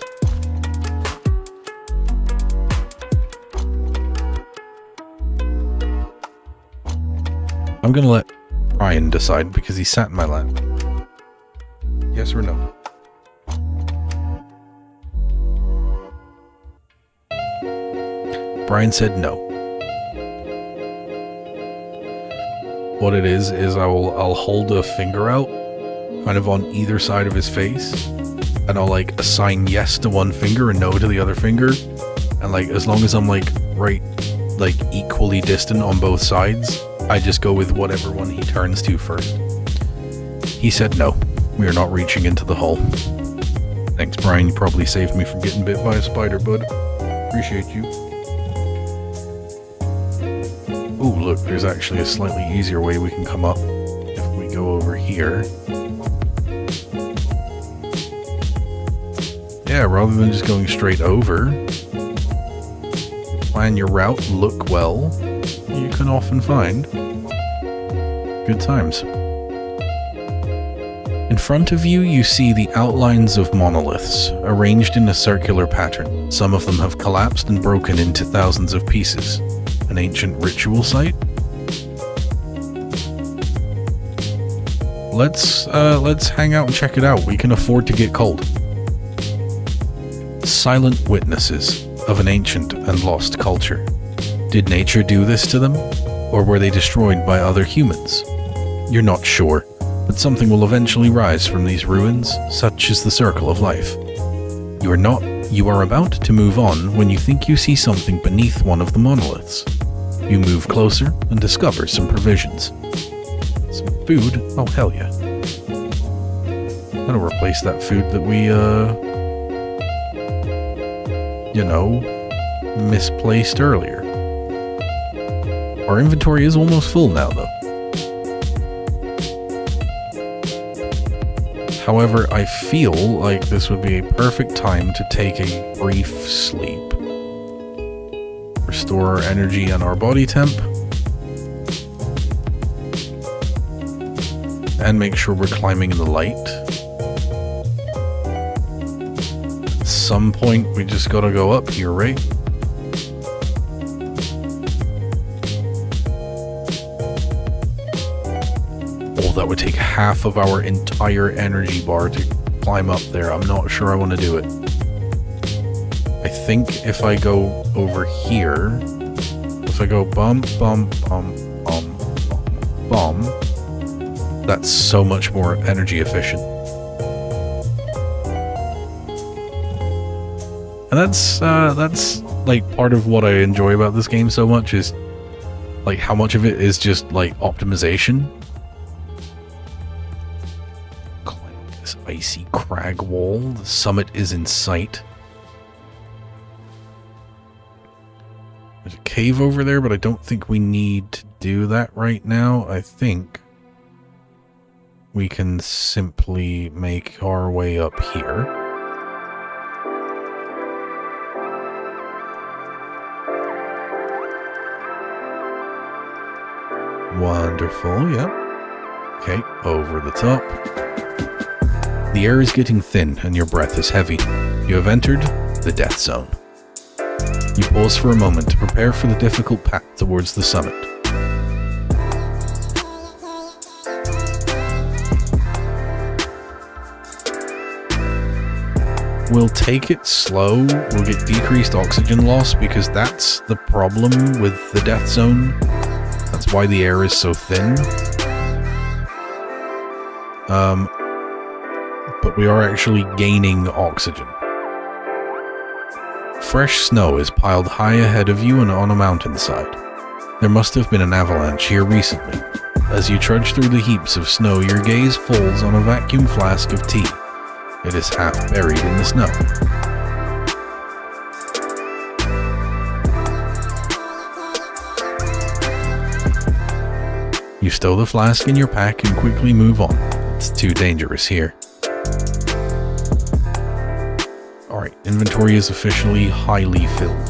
I'm gonna let Ryan decide because he sat in my lap. Yes or no? Brian said no. What it is I'll hold a finger out, kind of on either side of his face, and I'll like assign yes to one finger and no to the other finger, and like as long as I'm like right, like equally distant on both sides, I just go with whatever one he turns to first. He said no. We are not reaching into the hole. Thanks, Brian. You probably saved me from getting bit by a spider, bud. Appreciate you. Ooh, look, there's actually a slightly easier way we can come up if we go over here. Yeah, rather than just going straight over, plan your route, look well, you can often find good times. In front of you, you see the outlines of monoliths, arranged in a circular pattern. Some of them have collapsed and broken into thousands of pieces. An ancient ritual site? Let's hang out and check it out. We can afford to get cold. Silent witnesses of an ancient and lost culture. Did nature do this to them? Or were they destroyed by other humans? You're not sure, but something will eventually rise from these ruins, such is the circle of life. You are about to move on when you think you see something beneath one of the monoliths. You move closer and discover some provisions. Some food? Oh, hell yeah. That'll replace that food that we, misplaced earlier. Our inventory is almost full now, though. However, I feel like this would be a perfect time to take a brief sleep. Restore our energy and our body temp. And make sure we're climbing in the light. At some point, we just gotta go up here, right? That would take half of our entire energy bar to climb up there. I'm not sure I want to do it. I think if I go over here, if I go bum, bum, bum, bum, bum, bum, that's so much more energy efficient. And that's like part of what I enjoy about this game so much is like how much of it is just like optimization. This icy crag wall. The summit is in sight. There's a cave over there, but I don't think we need to do that right now. I think we can simply make our way up here. Wonderful, yep. Okay, over the top. The air is getting thin and your breath is heavy. You have entered the death zone. You pause for a moment to prepare for the difficult path towards the summit. We'll take it slow. We'll get decreased oxygen loss because that's the problem with the death zone. That's why the air is so thin. But we are actually gaining oxygen. Fresh snow is piled high ahead of you and on a mountainside. There must have been an avalanche here recently. As you trudge through the heaps of snow, your gaze falls on a vacuum flask of tea. It is half buried in the snow. You stow the flask in your pack and quickly move on. It's too dangerous here. Alright, inventory is officially highly filled.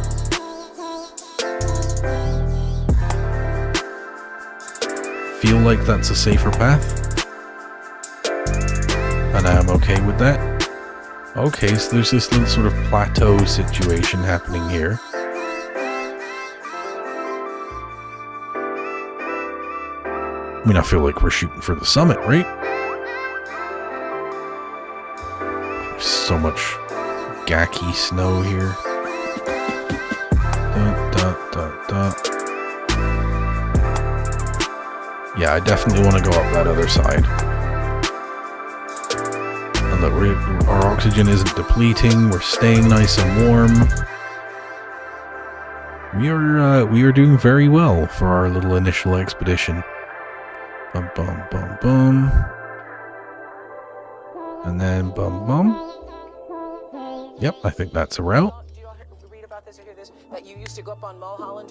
Feel like that's a safer path? And I'm okay with that. Okay, so there's this little sort of plateau situation happening here. I mean, I feel like we're shooting for the summit, right? There's so much gacky snow here. Yeah, I definitely want to go up that other side. And look, our oxygen isn't depleting. We're staying nice and warm. We are doing very well for our little initial expedition. Bum bum bum bum. And then bum bum. Yep, I think that's a route.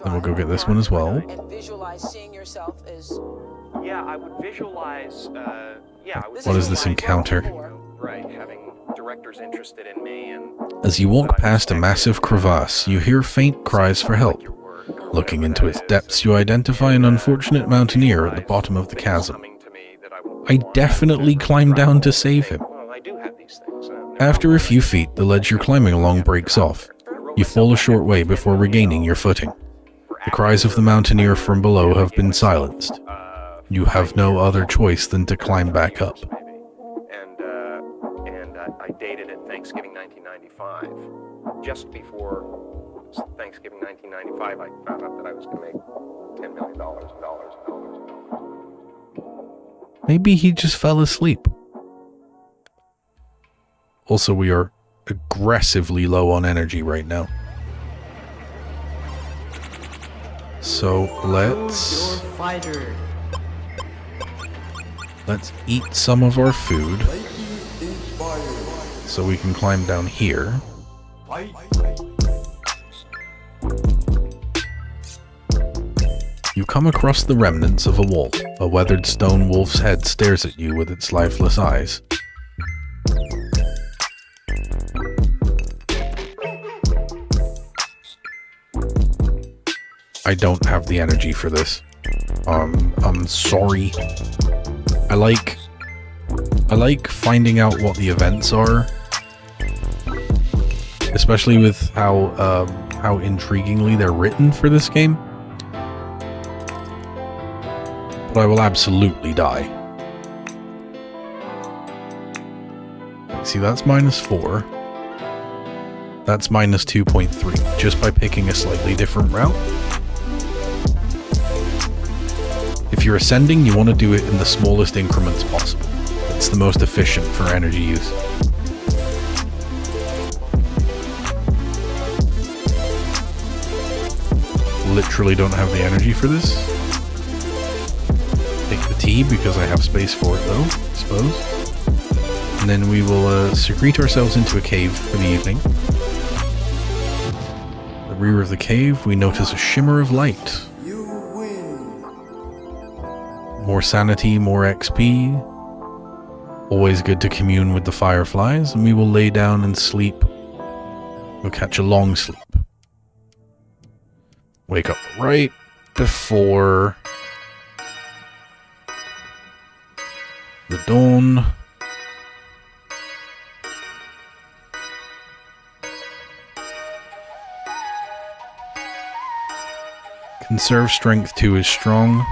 And we'll go get this one as well. And visualize seeing yourself as... Yeah, I would visualize, What is this encounter? Right, having directors interested in me and... As you walk past a massive crevasse, you hear faint cries for help. Looking into its depths, you identify an unfortunate mountaineer at the bottom of the chasm. I definitely climbed down to save him. After a few feet, the ledge you're climbing along breaks off. You fall a short way before regaining your footing. The cries of the mountaineer from below have been silenced. You have no other choice than to climb back up. And I dated it Thanksgiving 1995. Just before Thanksgiving 1995, I found out that I was going to make $10 million. Maybe he just fell asleep. Also, we are aggressively low on energy right now. So let's eat some of our food so we can climb down here. You come across the remnants of a wall. A weathered stone wolf's head stares at you with its lifeless eyes. I don't have the energy for this. I'm sorry. I like finding out what the events are, especially with how intriguingly they're written for this game. But I will absolutely die. See, that's -4. That's -2.3, just by picking a slightly different route. If you're ascending, you want to do it in the smallest increments possible. It's the most efficient for energy use. Literally don't have the energy for this. Take the tea because I have space for it though, I suppose. And then we will secrete ourselves into a cave for the evening. The rear of the cave, we notice a shimmer of light. More sanity, more XP. Always good to commune with the fireflies, and we will lay down and sleep. We'll catch a long sleep. Wake up right before the dawn. Conserve strength 2 is strong.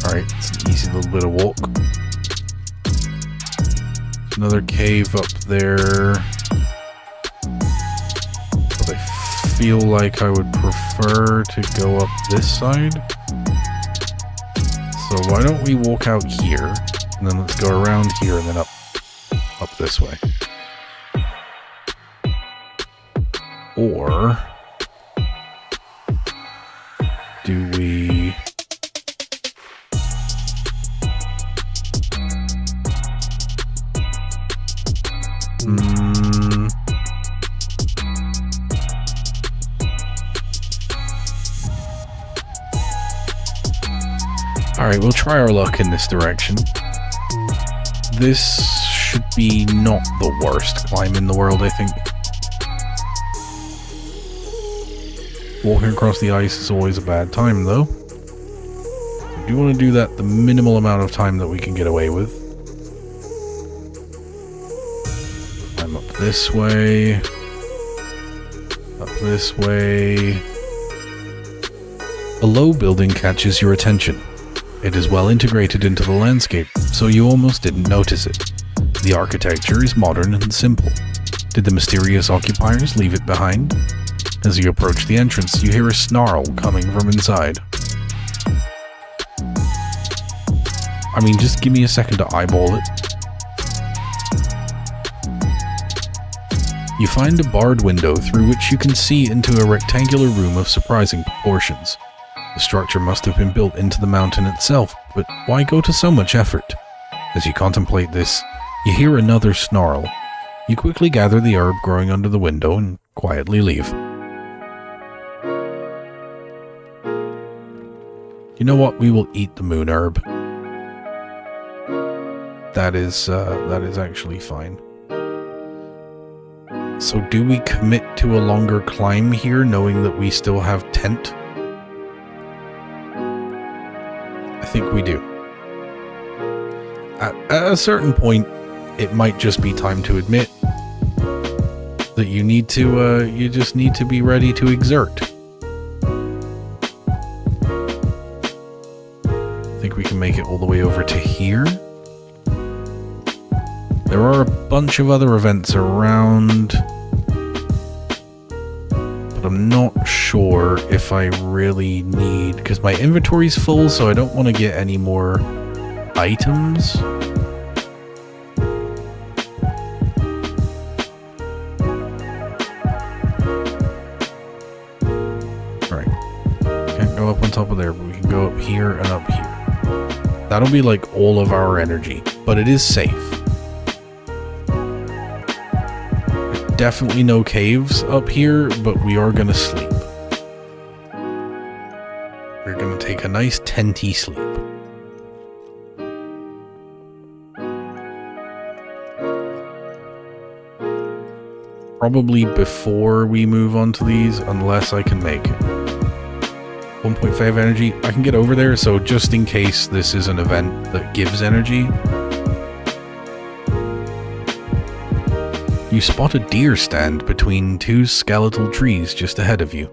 Alright, it's an easy little bit of walk. Another cave up there. But I feel like I would prefer to go up this side. So why don't we walk out here, and then let's go around here and then up this way. Or do we... Alright, we'll try our luck in this direction. This should be not the worst climb in the world, I think. Walking across the ice is always a bad time, though. We do want to do that the minimal amount of time that we can get away with. I'm up this way. Up this way. A low building catches your attention. It is well integrated into the landscape, so you almost didn't notice it. The architecture is modern and simple. Did the mysterious occupiers leave it behind? As you approach the entrance, you hear a snarl coming from inside. I mean, just give me a second to eyeball it. You find a barred window through which you can see into a rectangular room of surprising proportions. The structure must have been built into the mountain itself, but why go to so much effort? As you contemplate this, you hear another snarl. You quickly gather the herb growing under the window and quietly leave. You know what? We will eat the moon herb. That is actually fine. So do we commit to a longer climb here, knowing that we still have tent? I think we do. At a certain point, it might just be time to admit that you need to, you just need to be ready to exert. I think we can make it all the way over to here. There are a bunch of other events around, but I'm not sure if I really need, because my inventory's full, so I don't want to get any more items. Alright. Can't go up on top of there, but we can go up here and up here. That'll be like all of our energy, but it is safe. Definitely no caves up here, but we are going to sleep. We're going to take a nice tenty sleep. Probably before we move on to these, unless I can make it. 1.5 energy. I can get over there, so just in case this is an event that gives energy. You spot a deer stand between two skeletal trees just ahead of you.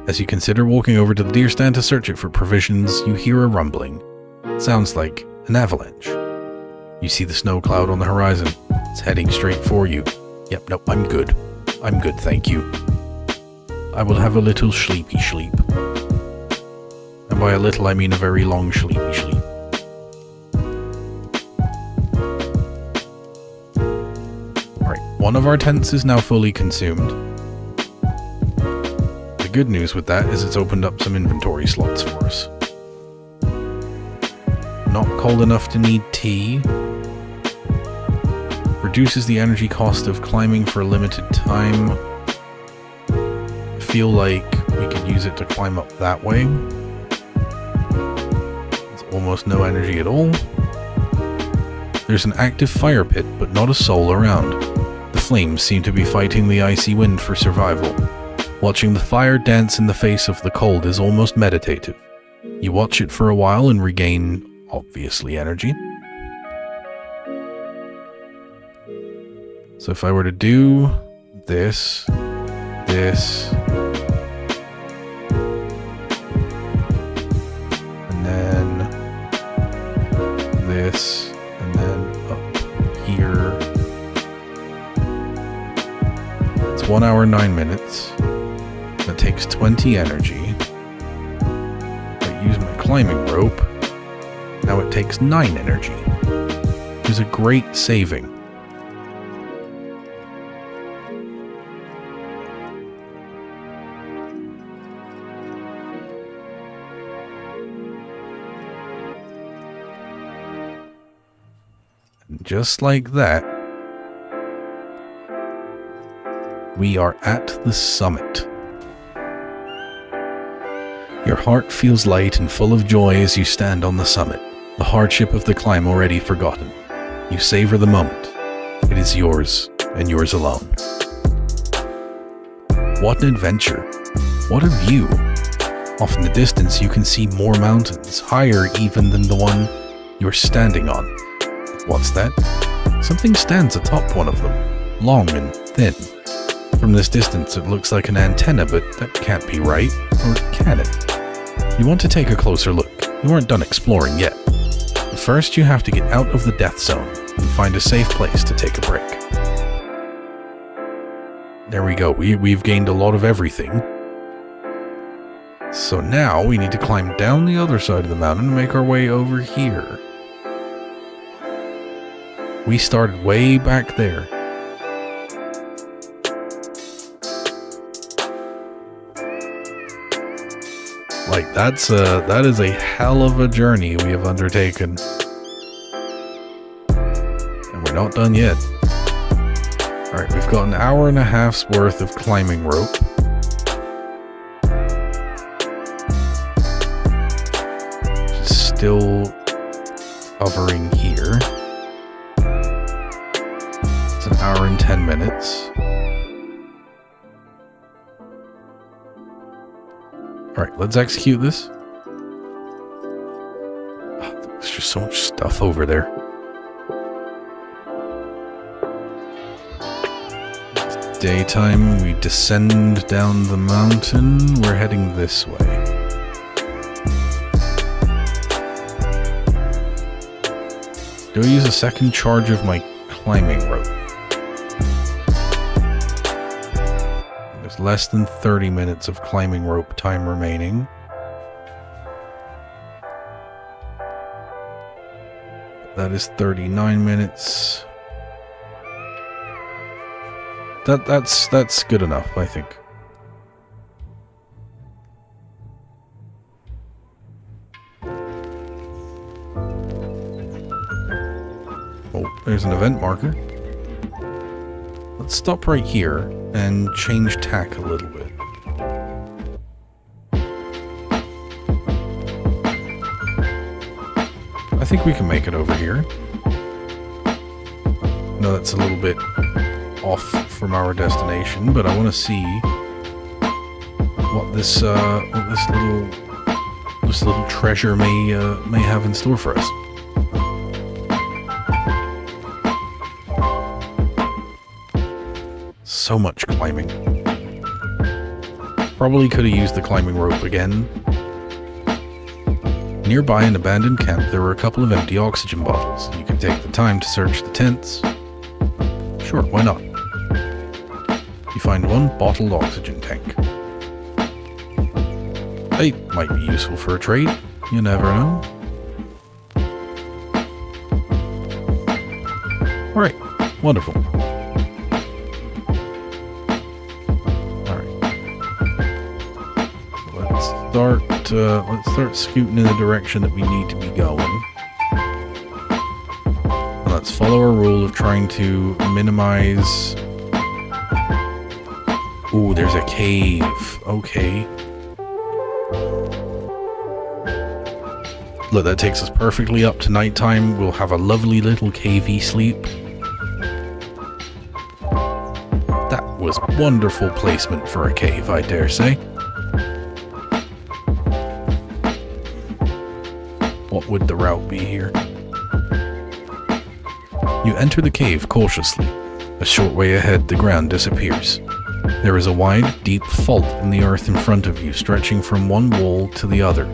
As you consider walking over to the deer stand to search it for provisions, you hear a rumbling. Sounds like an avalanche. You see the snow cloud on the horizon. It's heading straight for you. Yep, nope, I'm good. I'm good, thank you. I will have a little sleepy sleep. And by a little, I mean a very long sleepy sleep. One of our tents is now fully consumed. The good news with that is it's opened up some inventory slots for us. Not cold enough to need tea. Reduces the energy cost of climbing for a limited time. I feel like we could use it to climb up that way. It's almost no energy at all. There's an active fire pit, but not a soul around. The flames seem to be fighting the icy wind for survival. Watching the fire dance in the face of the cold is almost meditative. You watch it for a while and regain, obviously, energy. So if I were to do this, and then this, and then up here. It's 1 hour, 9 minutes. That takes 20 energy. I use my climbing rope. Now it takes 9 energy. It was a great saving. Just like that, we are at the summit. Your heart feels light and full of joy as you stand on the summit, the hardship of the climb already forgotten. You savor the moment. It is yours, and yours alone. What an adventure. What a view. Off in the distance you can see more mountains, higher even than the one you're standing on. What's that? Something stands atop one of them, long and thin. From this distance it looks like an antenna, but that can't be right, or can it? You want to take a closer look. You aren't done exploring yet. But first you have to get out of the death zone and find a safe place to take a break. There we go, we've gained a lot of everything. So now we need to climb down the other side of the mountain and make our way over here. We started way back there. Like, that is a hell of a journey we have undertaken. And we're not done yet. Alright, we've got an hour and a half's worth of climbing rope. Still hovering here. It's an hour and 10 minutes. Alright, let's execute this. Oh, there's just so much stuff over there. It's daytime, we descend down the mountain. We're heading this way. Do I use a second charge of my climbing rope? There's less than 30 minutes of climbing rope time remaining. That is 39 minutes. That's good enough, I think. Oh, there's an event marker. Let's stop right here and change tack a little bit. I think we can make it over here. I know that's a little bit off from our destination, but I want to see what this little treasure may have in store for us. So much climbing. Probably could have used the climbing rope again. Nearby an abandoned camp, there were a couple of empty oxygen bottles. You could take the time to search the tents. Sure, why not? You find one bottled oxygen tank. They might be useful for a trade. You never know. Alright, wonderful. start scooting in the direction that we need to be going. Let's follow our rule of trying to minimize... Ooh, there's a cave. Okay. Look, that takes us perfectly up to nighttime. We'll have a lovely little cavey sleep. That was wonderful placement for a cave, I dare say. What would the route be here? You enter the cave cautiously. A short way ahead, the ground disappears. There is a wide, deep fault in the earth in front of you, stretching from one wall to the other.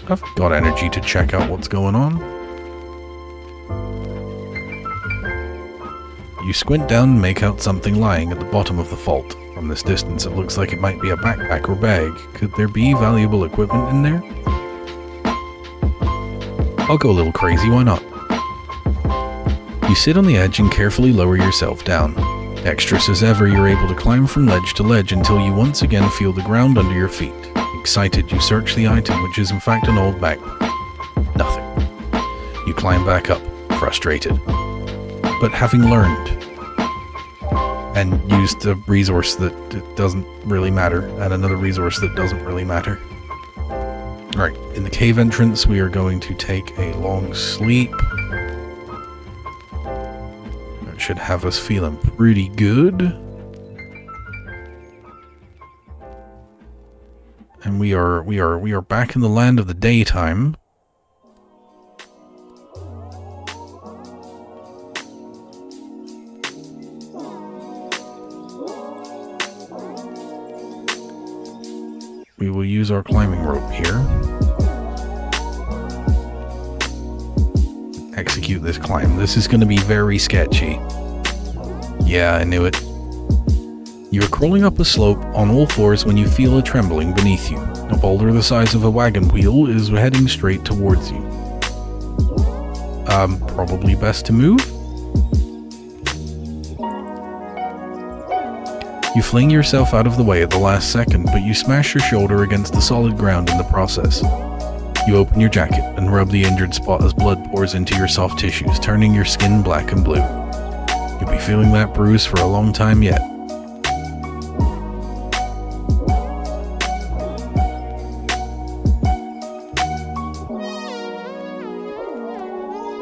I've got energy to check out what's going on. You squint down and make out something lying at the bottom of the fault. From this distance, it looks like it might be a backpack or bag. Could there be valuable equipment in there? I'll go a little crazy, why not? You sit on the edge and carefully lower yourself down. Dexterous as ever, you're able to climb from ledge to ledge until you once again feel the ground under your feet. Excited, you search the item, which is in fact an old backpack. Nothing. You climb back up, frustrated. But having learned, and used a resource that doesn't really matter, and another resource that doesn't really matter. Alright, in the cave entrance, we are going to take a long sleep. That should have us feeling pretty good. And we are back in the land of the daytime. We will use our climbing rope here. Execute this climb. This is going to be very sketchy. Yeah, I knew it. You are crawling up a slope on all fours when you feel a trembling beneath you. A boulder the size of a wagon wheel is heading straight towards you. Probably best to move? You fling yourself out of the way at the last second, but you smash your shoulder against the solid ground in the process. You open your jacket and rub the injured spot as blood pours into your soft tissues, turning your skin black and blue. You'll be feeling that bruise for a long time yet.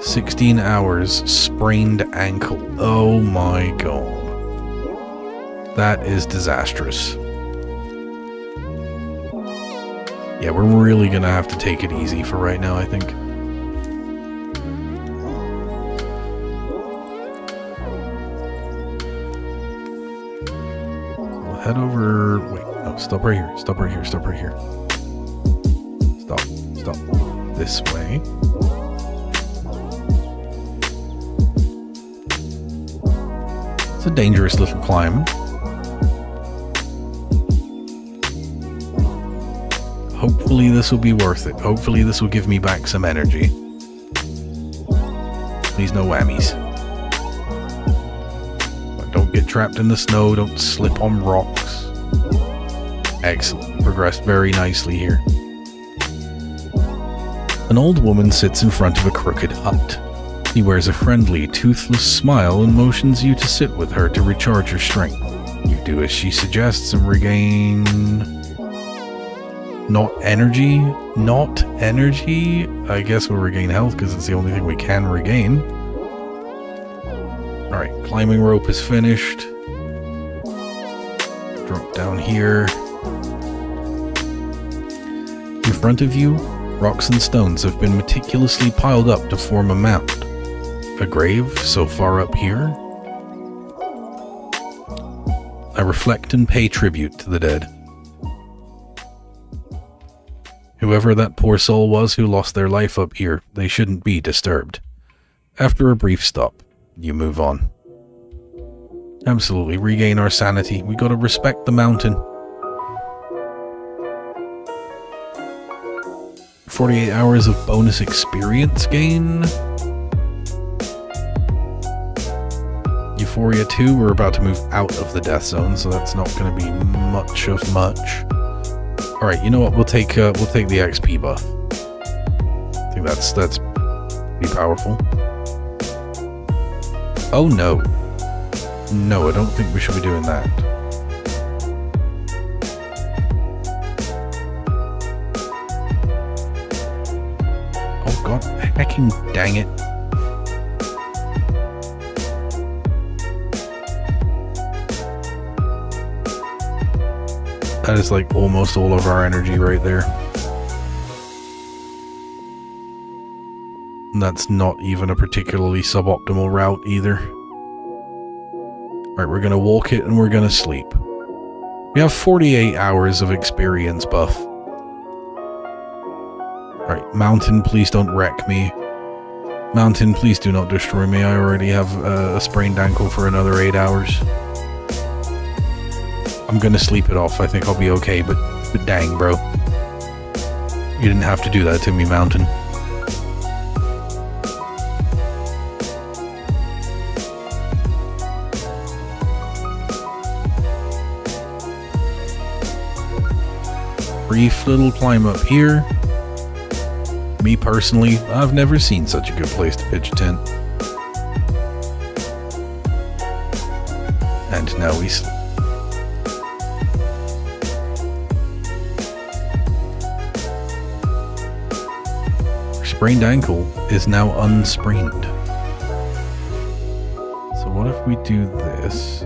"16 hours, sprained ankle." Oh my god. That is disastrous. Yeah, we're really gonna have to take it easy for right now, I think. We'll head over... Wait, no, stop right here. Stop right here. Stop right here. Stop. Stop. This way. It's a dangerous little climb. Hopefully this will be worth it. Hopefully this will give me back some energy. Please no whammies. Don't get trapped in the snow. Don't slip on rocks. Excellent. Progressed very nicely here. An old woman sits in front of a crooked hut. He wears a friendly, toothless smile and motions you to sit with her to recharge your strength. You do as she suggests and regain... Not energy? Not energy? I guess we'll regain health because it's the only thing we can regain. Alright, climbing rope is finished. Drop down here. In front of you, rocks and stones have been meticulously piled up to form a mound. A grave so far up here. I reflect and pay tribute to the dead. Whoever that poor soul was who lost their life up here, they shouldn't be disturbed. After a brief stop, you move on. Absolutely, regain our sanity. We gotta respect the mountain. 48 hours of bonus experience gain. Euphoria 2, we're about to move out of the death zone, so that's not going to be much of much. All right, you know what? We'll take the XP buff. I think that's pretty powerful. Oh no, no, I don't think we should be doing that. Oh god, hecking dang it! That is like almost all of our energy right there. And that's not even a particularly suboptimal route either. Alright, we're gonna walk it and we're gonna sleep. We have 48 hours of experience buff. Alright, mountain, please don't wreck me. Mountain, please do not destroy me. I already have a sprained ankle for another 8 hours. I'm gonna sleep it off. I think I'll be okay, but dang, bro. You didn't have to do that to me, Mountain. Brief little climb up here. Me personally, I've never seen such a good place to pitch a tent. And now we sleep. Sprained ankle is now unsprained. So what if we do this?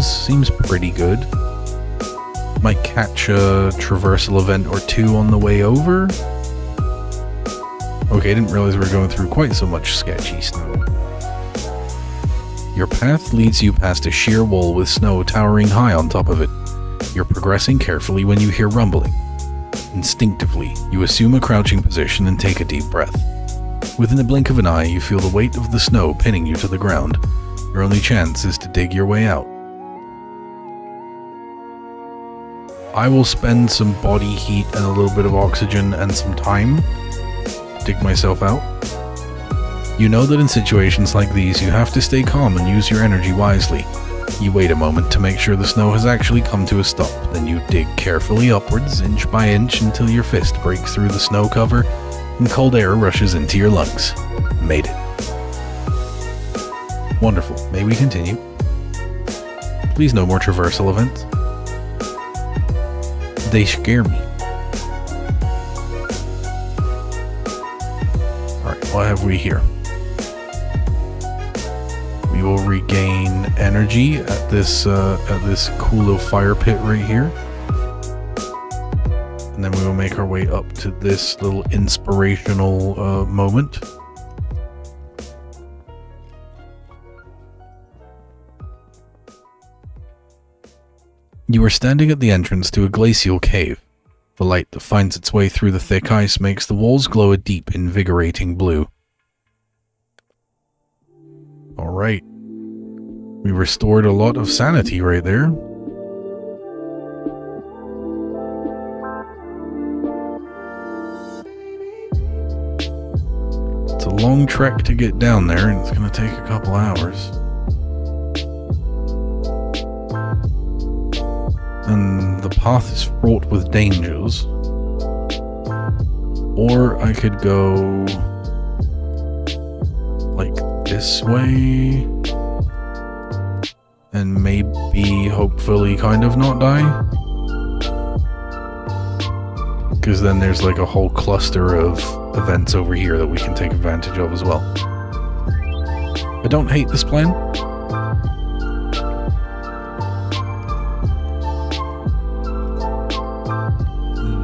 Seems pretty good. Might catch a traversal event or two on the way over. Okay, I didn't realize we were going through quite so much sketchy snow. Your path leads you past a sheer wall with snow towering high on top of it. You're progressing carefully when you hear rumbling. Instinctively, you assume a crouching position and take a deep breath. Within the blink of an eye, you feel the weight of the snow pinning you to the ground. Your only chance is to dig your way out. I will spend some body heat and a little bit of oxygen and some time to dig myself out. You know that in situations like these, you have to stay calm and use your energy wisely. You wait a moment to make sure the snow has actually come to a stop, then you dig carefully upwards, inch by inch, until your fist breaks through the snow cover and cold air rushes into your lungs. Made it. Wonderful. May we continue? Please no more traversal events. They scare me. Alright, what have we here? We will regain energy at this cool little fire pit right here. And then we will make our way up to this little inspirational moment. You are standing at the entrance to a glacial cave. The light that finds its way through the thick ice makes the walls glow a deep, invigorating blue. Alright. We restored a lot of sanity right there. It's a long trek to get down there, and it's going to take a couple hours. And the path is fraught with dangers. Or I could go like this way and maybe hopefully kind of not die, because then there's like a whole cluster of events over here that we can take advantage of as well. I don't hate this plan.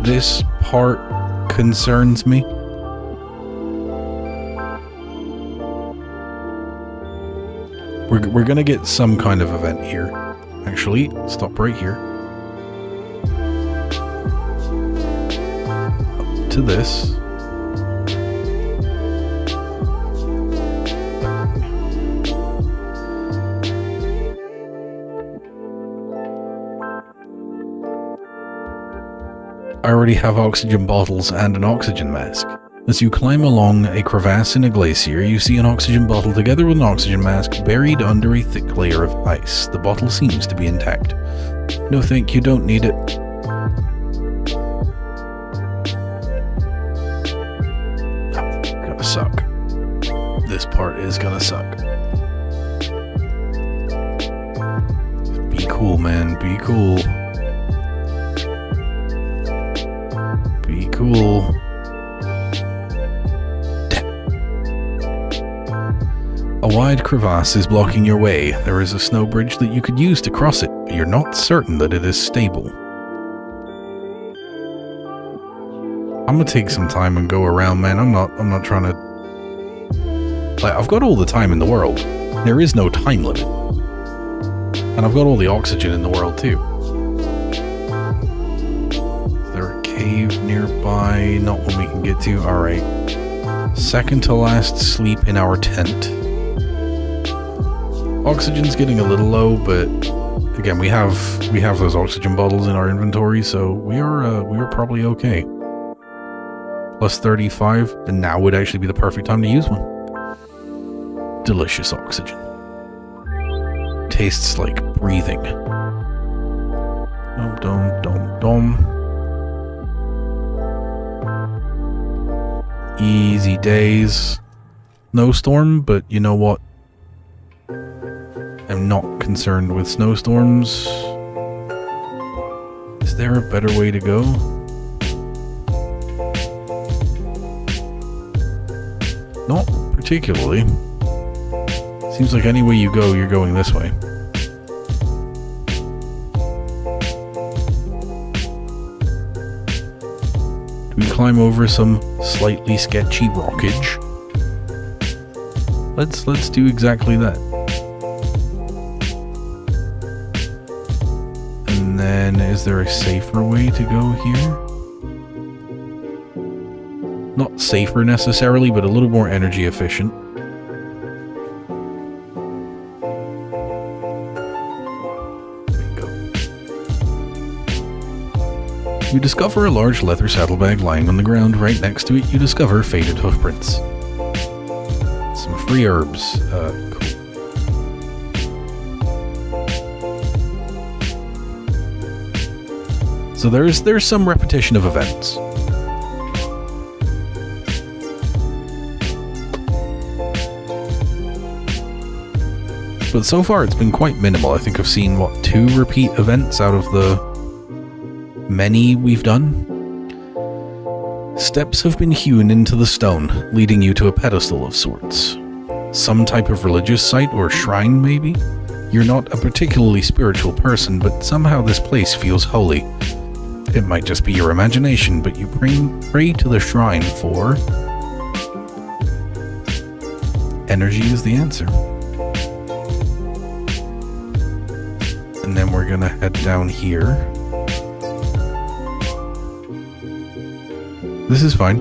This part concerns me. We're gonna get some kind of event here. Actually, stop right here. Up to this. I already have oxygen bottles and an oxygen mask. As you climb along a crevasse in a glacier, you see an oxygen bottle together with an oxygen mask buried under a thick layer of ice. The bottle seems to be intact. No thank you, don't need it. Gonna suck. This part is gonna suck. Be cool, man. Be cool. Be cool. A wide crevasse is blocking your way. There is a snow bridge that you could use to cross it, but you're not certain that it is stable. I'm gonna take some time and go around, man. I'm not trying to... Like, I've got all the time in the world. There is no time limit. And I've got all the oxygen in the world, too. Is there a cave nearby? Not one we can get to. Alright. Second to last sleep in our tent. Oxygen's getting a little low, but again, we have those oxygen bottles in our inventory, so we are probably okay. Plus 35, and now would actually be the perfect time to use one. Delicious oxygen. Tastes like breathing. Dum dum dum dum. Easy days. No storm, but you know what? I'm not concerned with snowstorms. Is there a better way to go? Not particularly. Seems like any way you go, you're going this way. Do we climb over some slightly sketchy rockage? Let's do exactly that. And then, is there a safer way to go here? Not safer necessarily, but a little more energy efficient. Bingo. You discover a large leather saddlebag lying on the ground. Right next to it, you discover faded hoofprints. Some free herbs. Cool. So there's some repetition of events. But so far it's been quite minimal. I think I've seen, what, 2 repeat events out of the many we've done? Steps have been hewn into the stone, leading you to a pedestal of sorts. Some type of religious site or shrine, maybe? You're not a particularly spiritual person, but somehow this place feels holy. It might just be your imagination, but you pray to the shrine for... energy is the answer. And then we're gonna head down here. This is fine.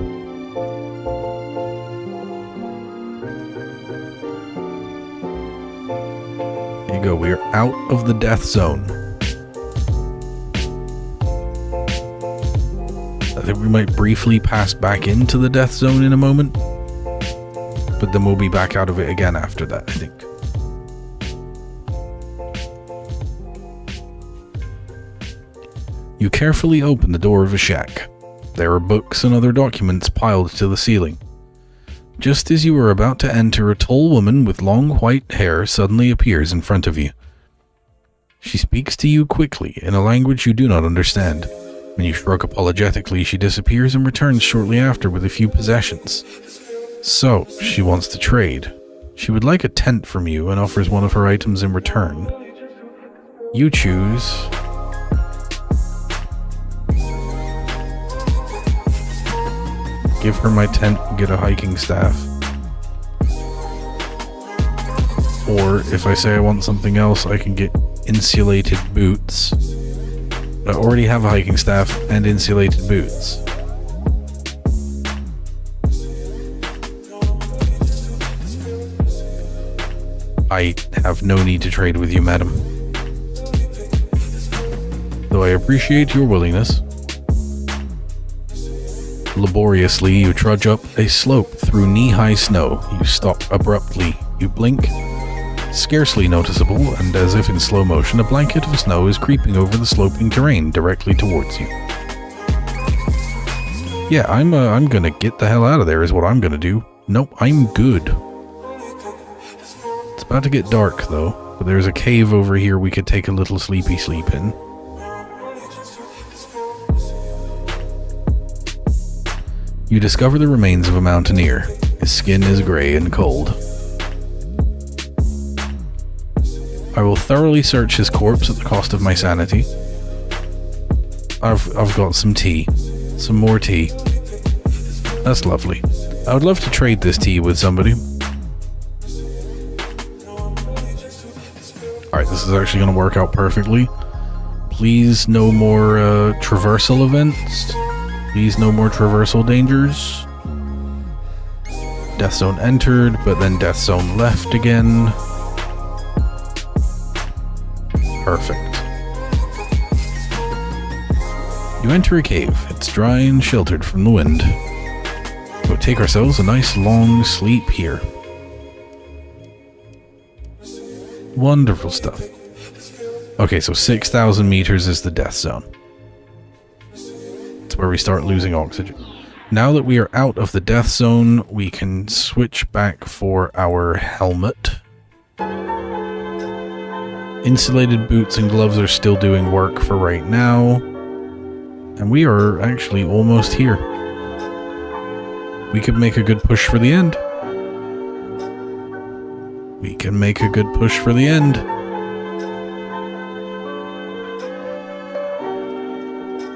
There you go, we are out of the death zone. I think we might briefly pass back into the death zone in a moment, but then we'll be back out of it again after that, I think. You carefully open the door of a shack. There are books and other documents piled to the ceiling. Just as you are about to enter, a tall woman with long white hair suddenly appears in front of you. She speaks to you quickly in a language you do not understand. When you shrug apologetically, she disappears and returns shortly after with a few possessions. So, she wants to trade. She would like a tent from you and offers one of her items in return. You choose... give her my tent and get a hiking staff. Or, if I say I want something else, I can get insulated boots. I already have a hiking staff and insulated boots. I have no need to trade with you, madam. Though I appreciate your willingness. Laboriously, you trudge up a slope through knee-high snow. You stop abruptly. You blink. Scarcely noticeable, and as if in slow motion, a blanket of snow is creeping over the sloping terrain directly towards you. Yeah, I'm gonna get the hell out of there is what I'm gonna do. Nope, I'm good. It's about to get dark, though, but there's a cave over here we could take a little sleepy sleep in. You discover the remains of a mountaineer. His skin is gray and cold. I will thoroughly search his corpse at the cost of my sanity. I've got some tea. Some more tea. That's lovely. I would love to trade this tea with somebody. Alright, this is actually going to work out perfectly. Please no more traversal events. Please no more traversal dangers. Death zone entered, but then death zone left again. Perfect. You enter a cave. It's dry and sheltered from the wind. We'll take ourselves a nice long sleep here. Wonderful stuff. Okay, so 6,000 meters is the death zone. It's where we start losing oxygen. Now that we are out of the death zone, we can switch back for our helmet. Insulated boots and gloves are still doing work for right now. And we are actually almost here. We could make a good push for the end. We can make a good push for the end.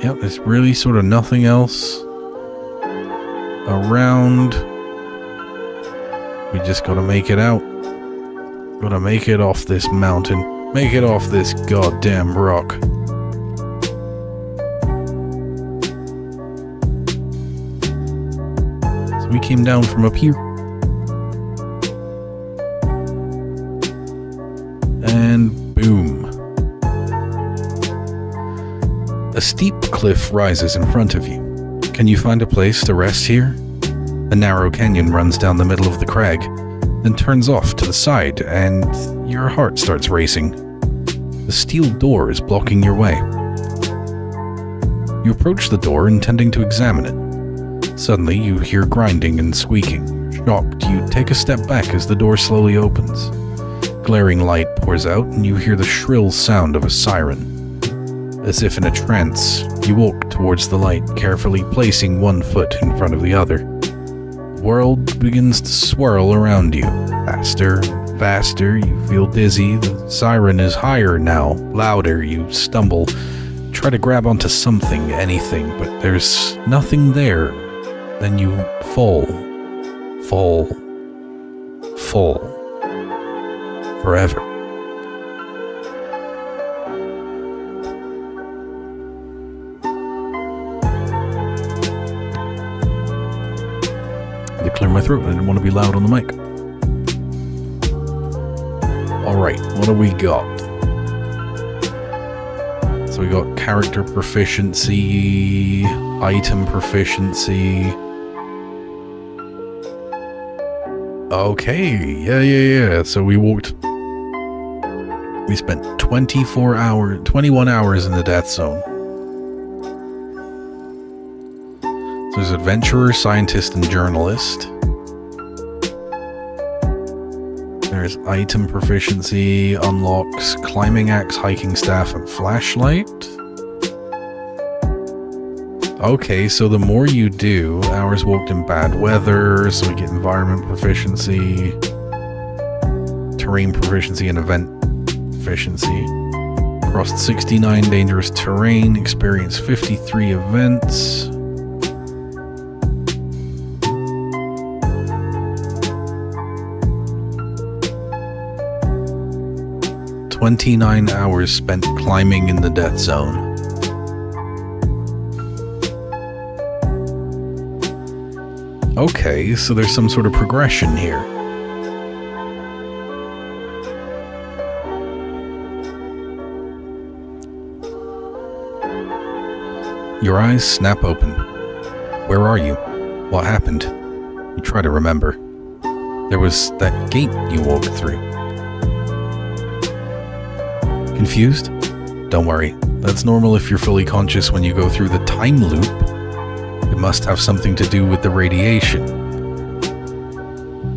Yep, there's really sort of nothing else around. We just gotta make it out. Gotta make it off this mountain. Make it off this goddamn rock. So we came down from up here. And boom. A steep cliff rises in front of you. Can you find a place to rest here? A narrow canyon runs down the middle of the crag, then turns off to the side, and your heart starts racing. The steel door is blocking your way. You approach the door, intending to examine it. Suddenly, you hear grinding and squeaking. Shocked, you take a step back as the door slowly opens. Glaring light pours out, and you hear the shrill sound of a siren. As if in a trance, you walk towards the light, carefully placing one foot in front of the other. The world begins to swirl around you. Faster and faster, you feel dizzy. The siren is higher now, louder. You stumble, try to grab onto something, anything, but there's nothing there. Then you fall. Forever. I had to clear my throat. I didn't want to be loud on the mic. Alright, what do we got? So we got character proficiency, item proficiency. Okay, yeah. So we spent 21 hours in the death zone. So there's adventurer, scientist, and journalist. There's item proficiency, unlocks climbing axe, hiking staff, and flashlight. Okay, so the more you do, hours walked in bad weather, so we get environment proficiency, terrain proficiency, and event proficiency. Crossed 69 dangerous terrain, experienced 53 events. "29 hours spent climbing in the death zone." Okay, so there's some sort of progression here. Your eyes snap open. Where are you? What happened? You try to remember. There was that gate you walked through. Confused? Don't worry. That's normal if you're fully conscious when you go through the time loop. It must have something to do with the radiation.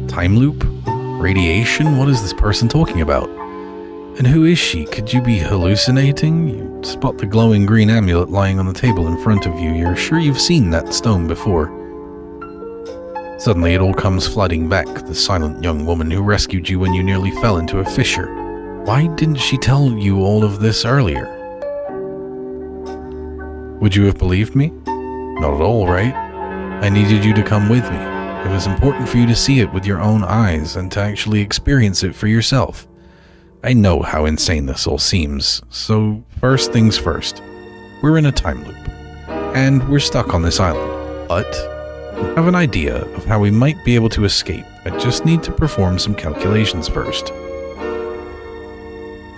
Time loop? Radiation? What is this person talking about? And who is she? Could you be hallucinating? You spot the glowing green amulet lying on the table in front of you. You're sure you've seen that stone before. Suddenly it all comes flooding back, the silent young woman who rescued you when you nearly fell into a fissure. Why didn't she tell you all of this earlier? Would you have believed me? Not at all, right? I needed you to come with me. It was important for you to see it with your own eyes and to actually experience it for yourself. I know how insane this all seems, so first things first. We're in a time loop, and we're stuck on this island, but I have an idea of how we might be able to escape. I just need to perform some calculations first.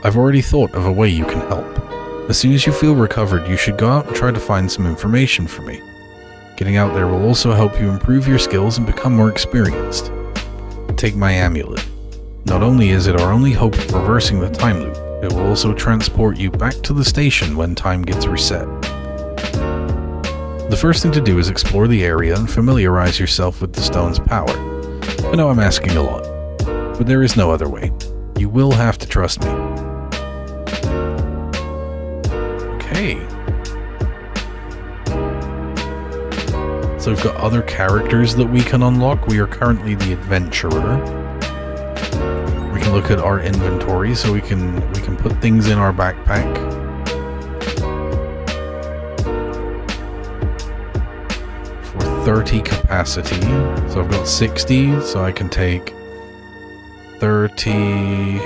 I've already thought of a way you can help. As soon as you feel recovered, you should go out and try to find some information for me. Getting out there will also help you improve your skills and become more experienced. Take my amulet. Not only is it our only hope of reversing the time loop, it will also transport you back to the station when time gets reset. The first thing to do is explore the area and familiarize yourself with the stone's power. I know I'm asking a lot, but there is no other way. You will have to trust me. Okay. So we've got other characters that we can unlock. We are currently the adventurer. We can look at our inventory, so we can put things in our backpack. For 30 capacity. So I've got 60, so I can take 30.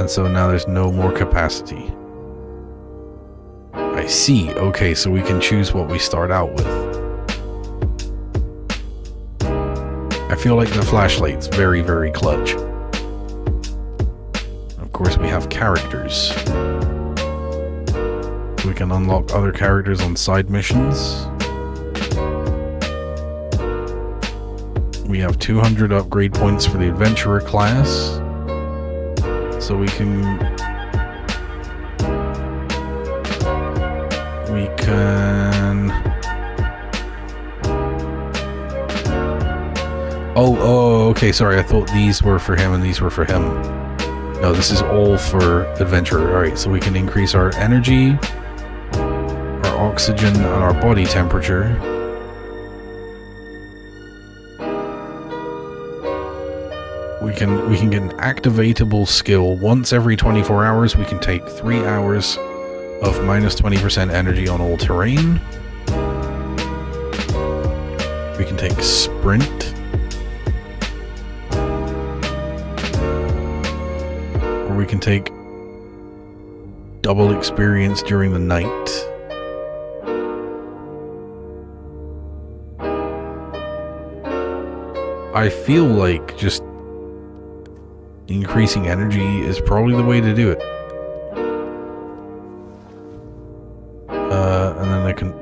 So now there's no more capacity. I see. Okay, so we can choose what we start out with. I feel like the flashlight's very, very clutch. Of course, we have characters. We can unlock other characters on side missions. We have 200 upgrade points for the adventurer class. So we can oh okay, sorry, I thought these were for him and these were for him. No, this is all for adventurer. Alright, so we can increase our energy, our oxygen, and our body temperature. We can get an activatable skill. Once every 24 hours, we can take 3 hours of minus 20% energy on all terrain. We can take sprint. Or we can take double experience during the night. I feel like just increasing energy is probably the way to do it. And then I can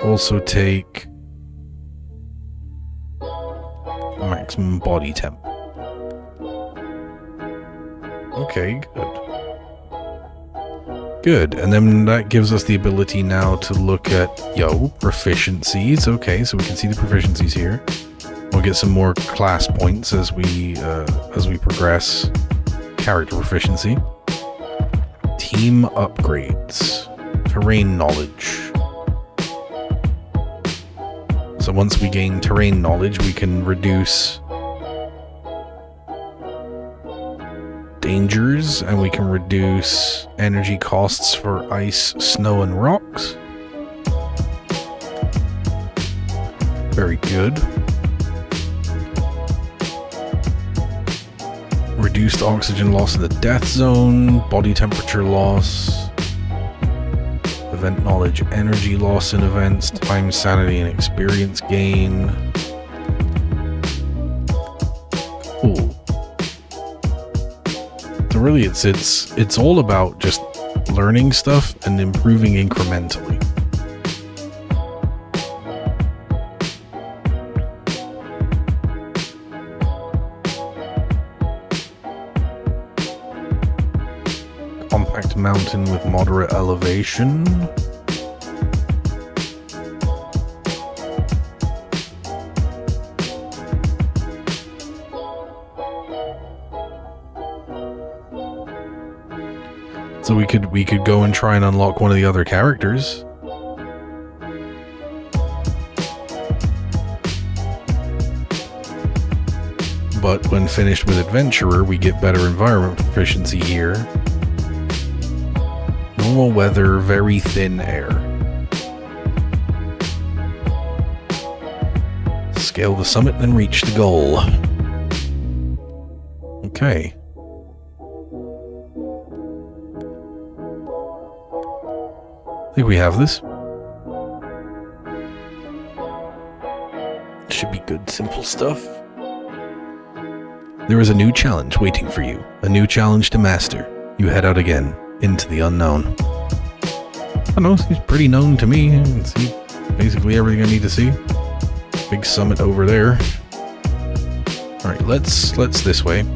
also take maximum body temp. Okay, good. Good, and then that gives us the ability now to look at, proficiencies. Okay, so we can see the proficiencies here. We'll get some more class points as we progress. Character proficiency. Team upgrades. Terrain knowledge. So once we gain terrain knowledge, we can reduce dangers, and we can reduce energy costs for ice, snow, and rocks. Very good. reduced oxygen loss in the death zone, body temperature loss, event knowledge, energy loss in events, time, sanity, and experience gain. Cool. So really, it's all about just learning stuff and improving incrementally. Compact mountain with moderate elevation. So we could go and try and unlock one of the other characters. But when finished with Adventurer, we get better environment proficiency here. Normal weather, very thin air. Scale the summit, then reach the goal. Okay. I think we have this. Should be good, simple stuff. There is a new challenge waiting for you. A new challenge to master. You head out again, into the unknown. I don't know, he's pretty known to me. I can see basically everything I need to see. Big summit over there. Alright, let's this way.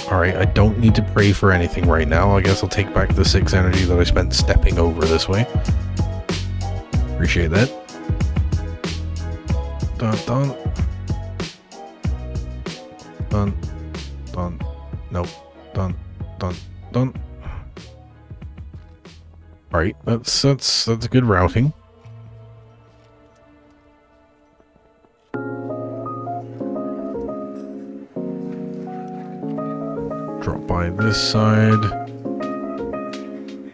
Alright, I don't need to pray for anything right now. I guess I'll take back the 6 energy that I spent stepping over this way. Appreciate that. Dun dun. Dun. Dun. Nope. Dun. Dun. Dun. Alright, that's good routing. Drop by this side.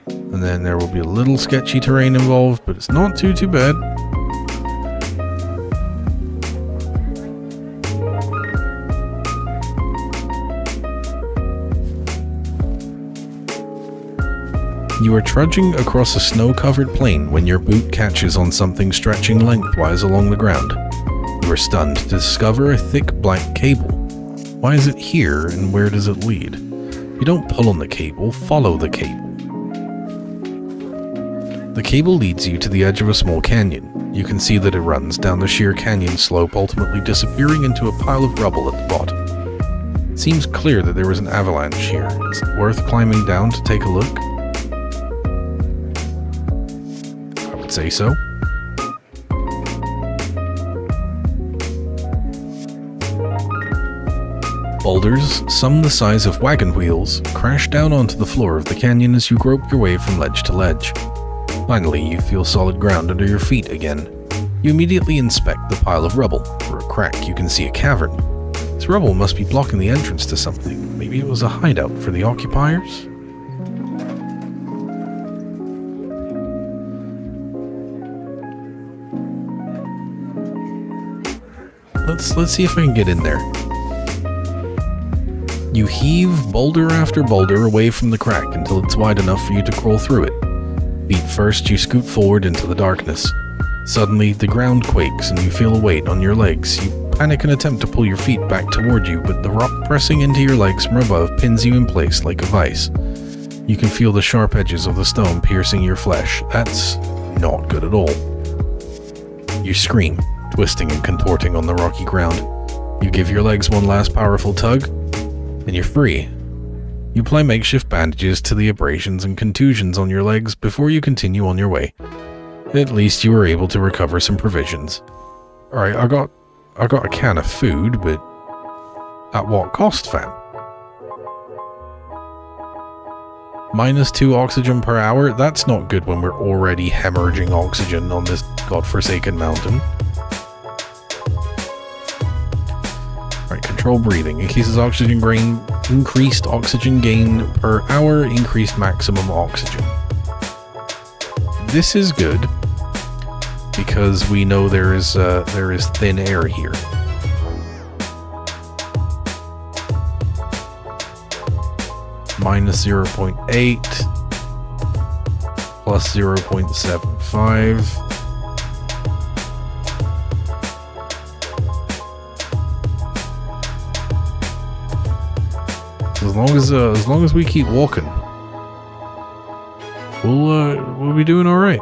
And then there will be a little sketchy terrain involved, but it's not too bad. You are trudging across a snow-covered plain when your boot catches on something stretching lengthwise along the ground. You are stunned to discover a thick black cable. Why is it here, and where does it lead? You don't pull on the cable, follow the cable. The cable leads you to the edge of a small canyon. You can see that it runs down the sheer canyon slope, ultimately disappearing into a pile of rubble at the bottom. It seems clear that there was an avalanche here. Is it worth climbing down to take a look? I would say so. Boulders, some the size of wagon wheels, crash down onto the floor of the canyon as you grope your way from ledge to ledge. Finally, you feel solid ground under your feet again. You immediately inspect the pile of rubble. Through a crack, you can see a cavern. This rubble must be blocking the entrance to something. Maybe it was a hideout for the occupiers? Let's see if I can get in there. You heave boulder after boulder away from the crack until it's wide enough for you to crawl through it. Feet first, you scoot forward into the darkness. Suddenly, the ground quakes and you feel a weight on your legs. You panic and attempt to pull your feet back toward you, but the rock pressing into your legs from above pins you in place like a vice. You can feel the sharp edges of the stone piercing your flesh. That's not good at all. You scream, twisting and contorting on the rocky ground. You give your legs one last powerful tug, and you're free. You apply makeshift bandages to the abrasions and contusions on your legs before you continue on your way. At least you were able to recover some provisions. Alright, I got a can of food, but at what cost, fam? -2 oxygen per hour? That's not good when we're already hemorrhaging oxygen on this godforsaken mountain. Alright, control breathing. Increases oxygen gain, increased oxygen gain per hour, increased maximum oxygen. This is good. because we know there is thin air here. Minus 0.8 plus 0.75. As long as we keep walking, we'll be doing all right.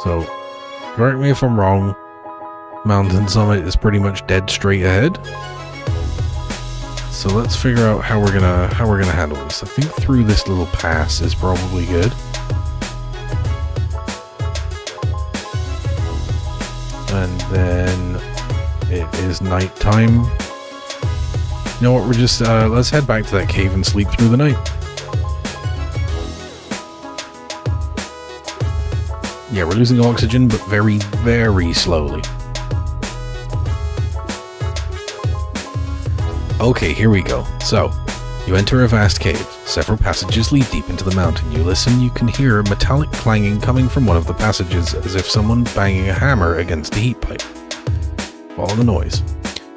So, correct me if I'm wrong. Mountain summit is pretty much dead straight ahead. So let's figure out how we're gonna handle this. I think through this little pass is probably good. And then it is nighttime. You know what? We're just let's head back to that cave and sleep through the night. Yeah, we're losing oxygen, but very, very slowly. Okay, here we go. So, you enter a vast cave. Several passages lead deep into the mountain. You listen, you can hear metallic clanging coming from one of the passages, as if someone banging a hammer against a heat pipe. Follow the noise.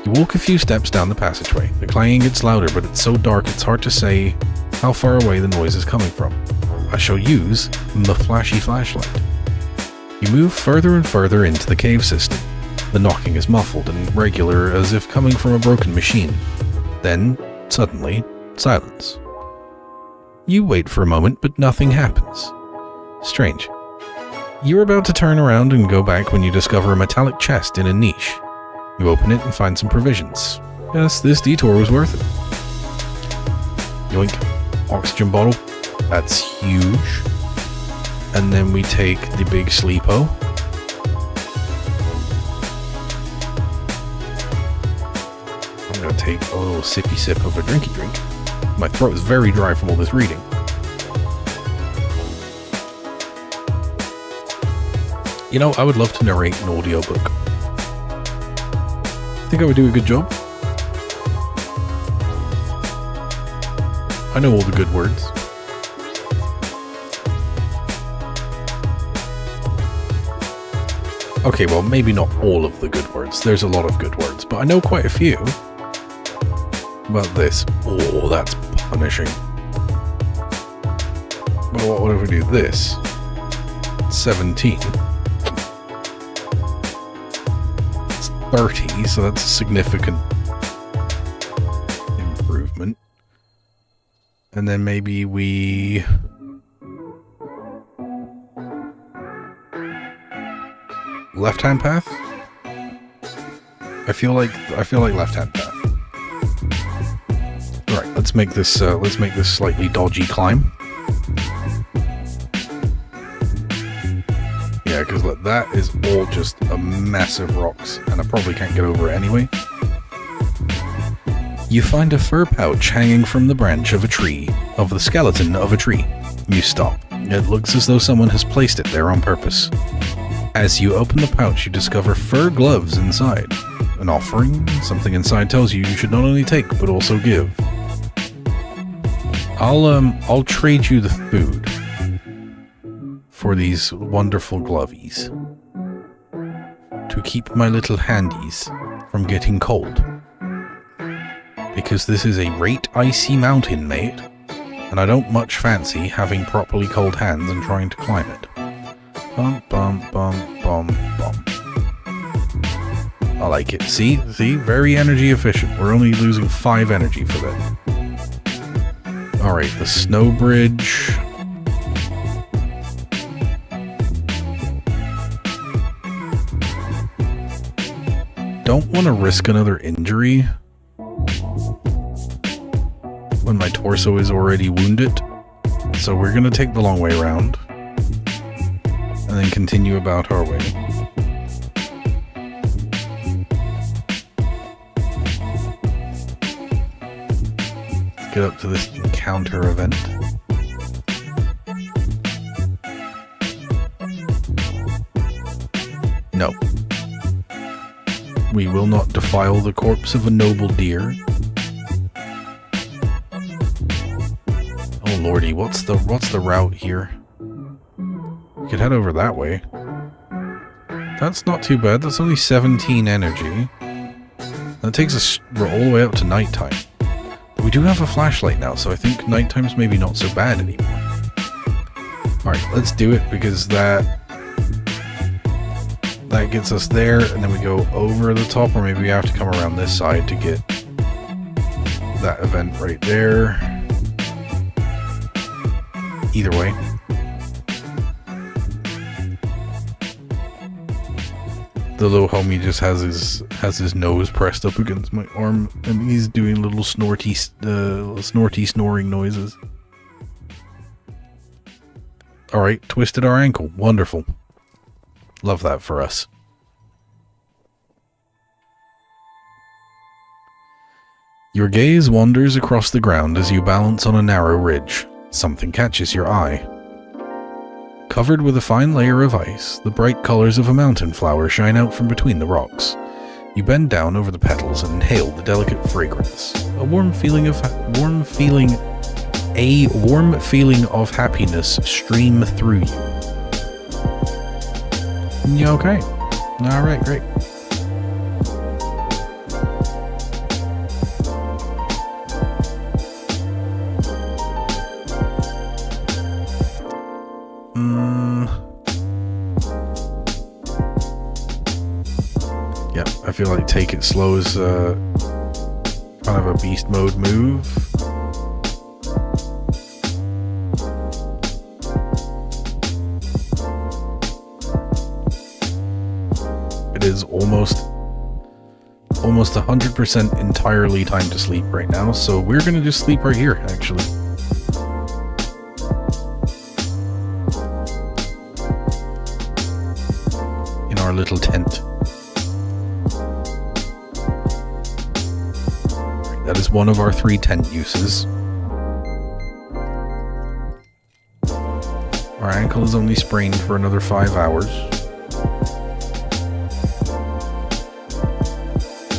You walk a few steps down the passageway. The clanging gets louder, but it's so dark it's hard to say how far away the noise is coming from. I shall use the flashy flashlight. You move further and further into the cave system. The knocking is muffled and regular, as if coming from a broken machine. Then, suddenly, silence. You wait for a moment, but nothing happens. Strange. You're about to turn around and go back when you discover a metallic chest in a niche. You open it and find some provisions. Yes, this detour was worth it. Yoink. Oxygen bottle. That's huge. And then we take the big sleepo. I'm going to take a little sippy sip of a drinky drink. My throat is very dry from all this reading. You know, I would love to narrate an audiobook. I think I would do a good job. I know all the good words. Okay, well, maybe not all of the good words. There's a lot of good words, but I know quite a few. About this. Oh, that's punishing. But what if we do this? 17. It's 30, so that's a significant improvement. And then maybe we... left-hand path? I feel like left-hand path. All right, let's make this slightly dodgy climb. Yeah, because that is all just a mess of rocks, and I probably can't get over it anyway. You find a fur pouch hanging from the branch of a tree, of the skeleton of a tree. You stop. It looks as though someone has placed it there on purpose. As you open the pouch, you discover fur gloves inside. An offering, something inside tells you should not only take, but also give. I'll trade you the food for these wonderful glovies to keep my little handies from getting cold. Because this is a great icy mountain, mate, and I don't much fancy having properly cold hands and trying to climb it. Bum, bum, bum, bum, bum. I like it. See? Very energy efficient. We're only losing 5 energy for that. Alright, the snow bridge. Don't want to risk another injury when my torso is already wounded. So we're going to take the long way around. And then continue about our way. Let's get up to this encounter event. No. We will not defile the corpse of a noble deer. lordy, what's the route here? We could head over that way. That's not too bad. That's only 17 energy. That takes us all the way up to nighttime. But we do have a flashlight now, so I think nighttime's maybe not so bad anymore. Alright, let's do it, because that gets us there, and then we go over the top, or maybe we have to come around this side to get that event right there. Either way. The little homie just has his nose pressed up against my arm, and he's doing little snorty snoring noises. Alright, twisted our ankle. Wonderful. Love that for us. Your gaze wanders across the ground as you balance on a narrow ridge. Something catches your eye. Covered with a fine layer of ice, the bright colors of a mountain flower shine out from between the rocks. You bend down over the petals and inhale the delicate fragrance. A warm feeling of happiness stream through you. Yeah, okay. Alright, great. Yeah, I feel like take it slow is kind of a beast mode move. It is almost 100% entirely time to sleep right now, so we're gonna just sleep right here, actually. In our little tent. That is one of our 3 tent uses. Our ankle is only sprained for another 5 hours.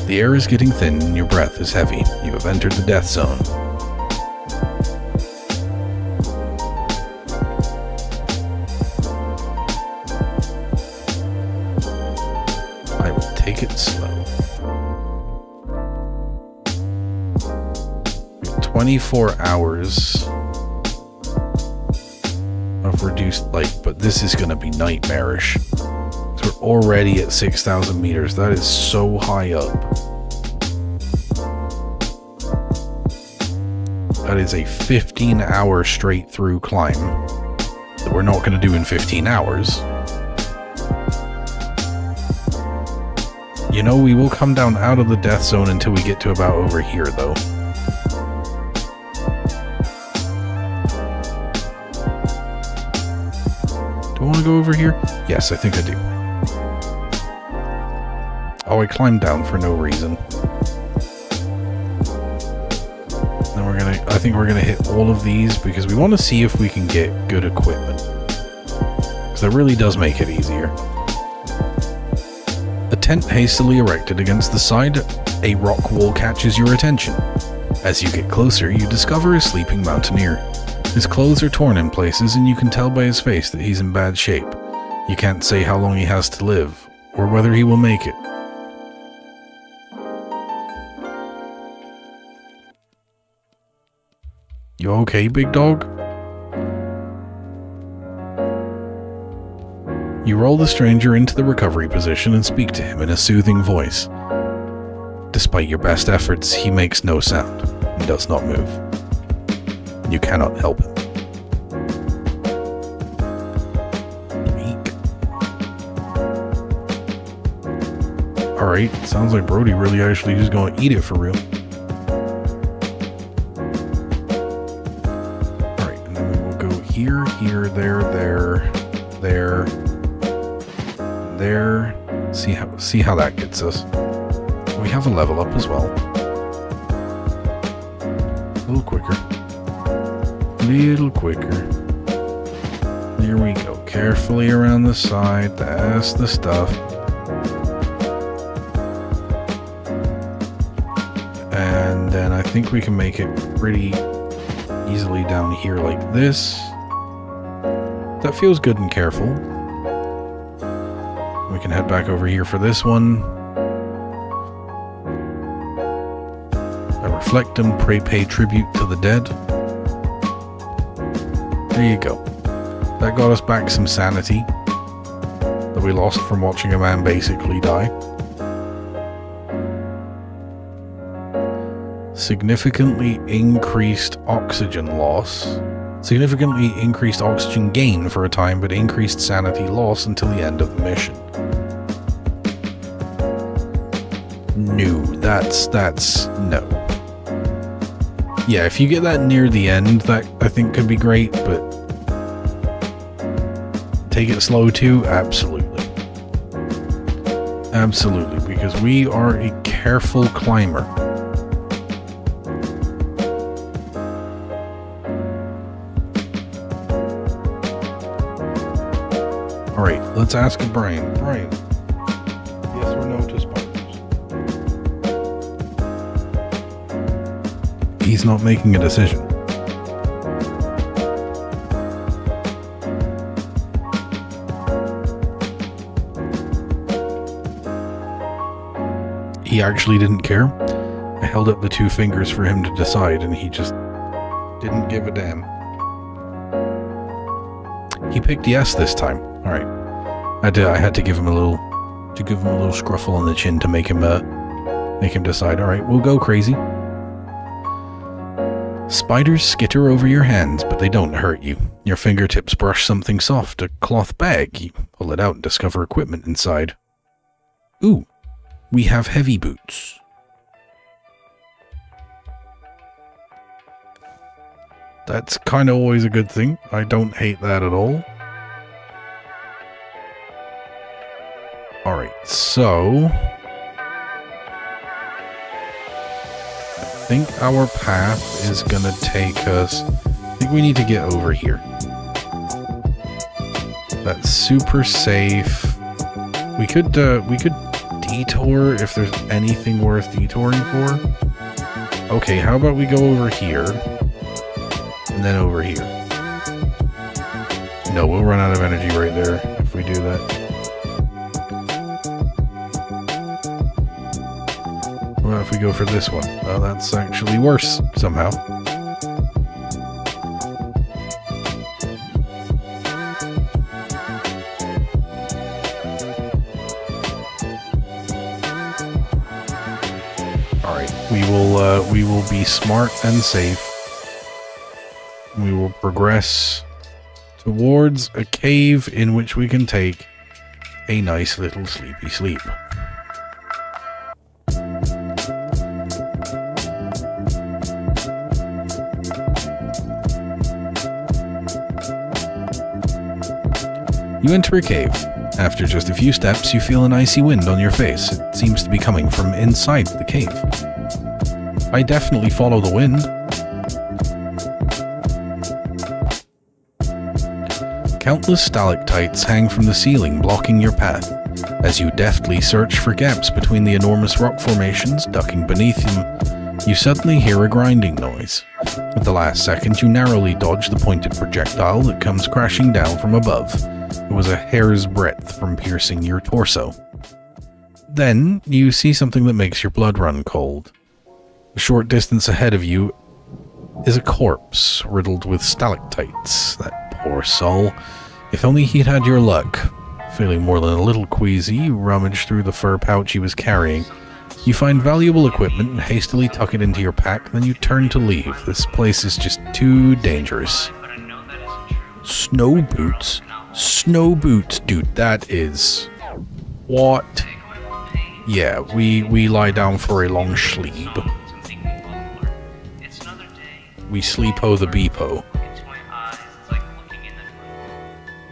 The air is getting thin and your breath is heavy. You have entered the death zone. I will take it slow. 24 hours of reduced light, but this is going to be nightmarish. So we're already at 6,000 meters. That is so high up. That is a 15-hour straight through climb that we're not going to do in 15 hours. You know, we will come down out of the death zone until we get to about over here, though. Do I want to go over here? Yes, I think I do. Oh, I climbed down for no reason. Then I think we're gonna hit all of these because we want to see if we can get good equipment. Because that really does make it easier. A tent hastily erected against the side, a rock wall catches your attention. As you get closer, you discover a sleeping mountaineer. His clothes are torn in places, and you can tell by his face that he's in bad shape. You can't say how long he has to live, or whether he will make it. You okay, big dog? You roll the stranger into the recovery position and speak to him in a soothing voice. Despite your best efforts, he makes no sound and does not move. You cannot help him. Alright, sounds like Brody really actually just gonna eat it for real. Alright, and then we will go here, here, there, there. See how that gets us. We have a level up as well. A little quicker. Little quicker. There we go. Carefully around the side. That's the stuff. And then I think we can make it pretty easily down here like this. That feels good and careful. We can head back over here for this one. I reflect and pay tribute to the dead. There you go. That got us back some sanity that we lost from watching a man basically die. Significantly increased oxygen loss. Significantly increased oxygen gain for a time, but increased sanity loss until the end of the mission. No, that's no. Yeah, if you get that near the end, that I think could be great, but take it slow too, absolutely. Absolutely, because we are a careful climber. Alright, let's ask Brian. Brian, yes or no to spiders? He's not making a decision. He actually didn't care. I held up the two fingers for him to decide, and he just didn't give a damn. He picked yes this time. All right, I had to give him a little scruffle on the chin to make him decide. All right, we'll go crazy. Spiders skitter over your hands, but they don't hurt you. Your fingertips brush something soft, a cloth bag. You pull it out and discover equipment inside. Ooh, we have heavy boots. That's kind of always a good thing. I don't hate that at all. Alright, so I think our path is gonna take us. I think we need to get over here. That's super safe. We could detour if there's anything worth detouring for. Okay, how about we go over here and then over here? No, we'll run out of energy right there if we do that. What if we go for this one? Oh, that's actually worse somehow. Alright, we will be smart and safe. We will progress towards a cave in which we can take a nice little sleepy sleep. You enter a cave. After just a few steps, you feel an icy wind on your face. It seems to be coming from inside the cave. I definitely follow the wind. Countless stalactites hang from the ceiling, blocking your path. As you deftly search for gaps between the enormous rock formations, ducking beneath them, you suddenly hear a grinding noise. At the last second, you narrowly dodge the pointed projectile that comes crashing down from above. It was a hair's breadth from piercing your torso. Then, you see something that makes your blood run cold. A short distance ahead of you is a corpse riddled with stalactites. That poor soul. If only he'd had your luck. Feeling more than a little queasy, you rummage through the fur pouch he was carrying. You find valuable equipment and hastily tuck it into your pack, then you turn to leave. This place is just too dangerous. Snow boots? Snow boots, dude, that is... What? Yeah, we lie down for a long sleep. We sleep-o the beepo.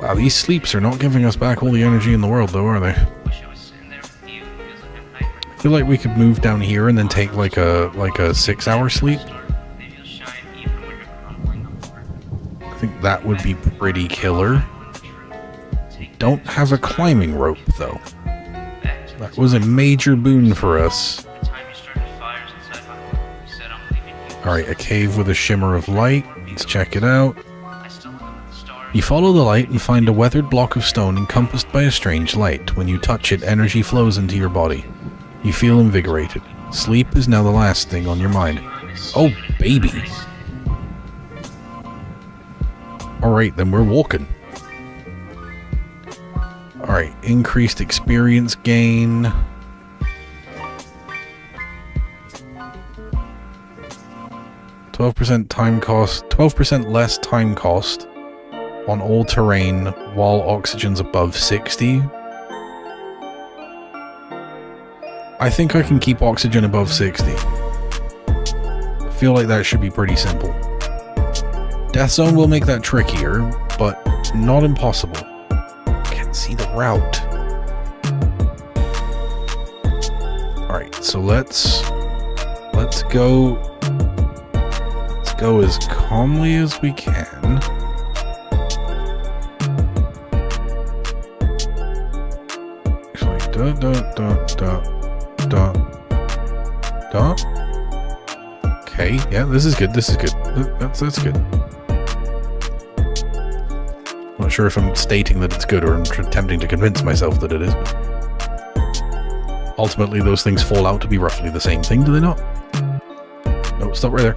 Wow, these sleeps are not giving us back all the energy in the world, though, are they? I feel like we could move down here and then take like a 6-hour sleep. I think that would be pretty killer. We don't have a climbing rope, though. That was a major boon for us. Alright, a cave with a shimmer of light. Let's check it out. You follow the light and find a weathered block of stone encompassed by a strange light. When you touch it, energy flows into your body. You feel invigorated. Sleep is now the last thing on your mind. Oh, baby. Alright, then we're walking. Alright, increased experience gain. %12 time cost, 12% less time cost on all terrain while oxygen's above 60. I think I can keep oxygen above 60. I feel like that should be pretty simple. Death Zone will make that trickier, but not impossible. Can't see the route. Alright, so let's go as calmly as we can. Actually, Okay, yeah, this is good. This is good. That's good. Not sure if I'm stating that it's good or I'm attempting to convince myself that it is. Ultimately, those things fall out to be roughly the same thing, do they not? No, stop right there.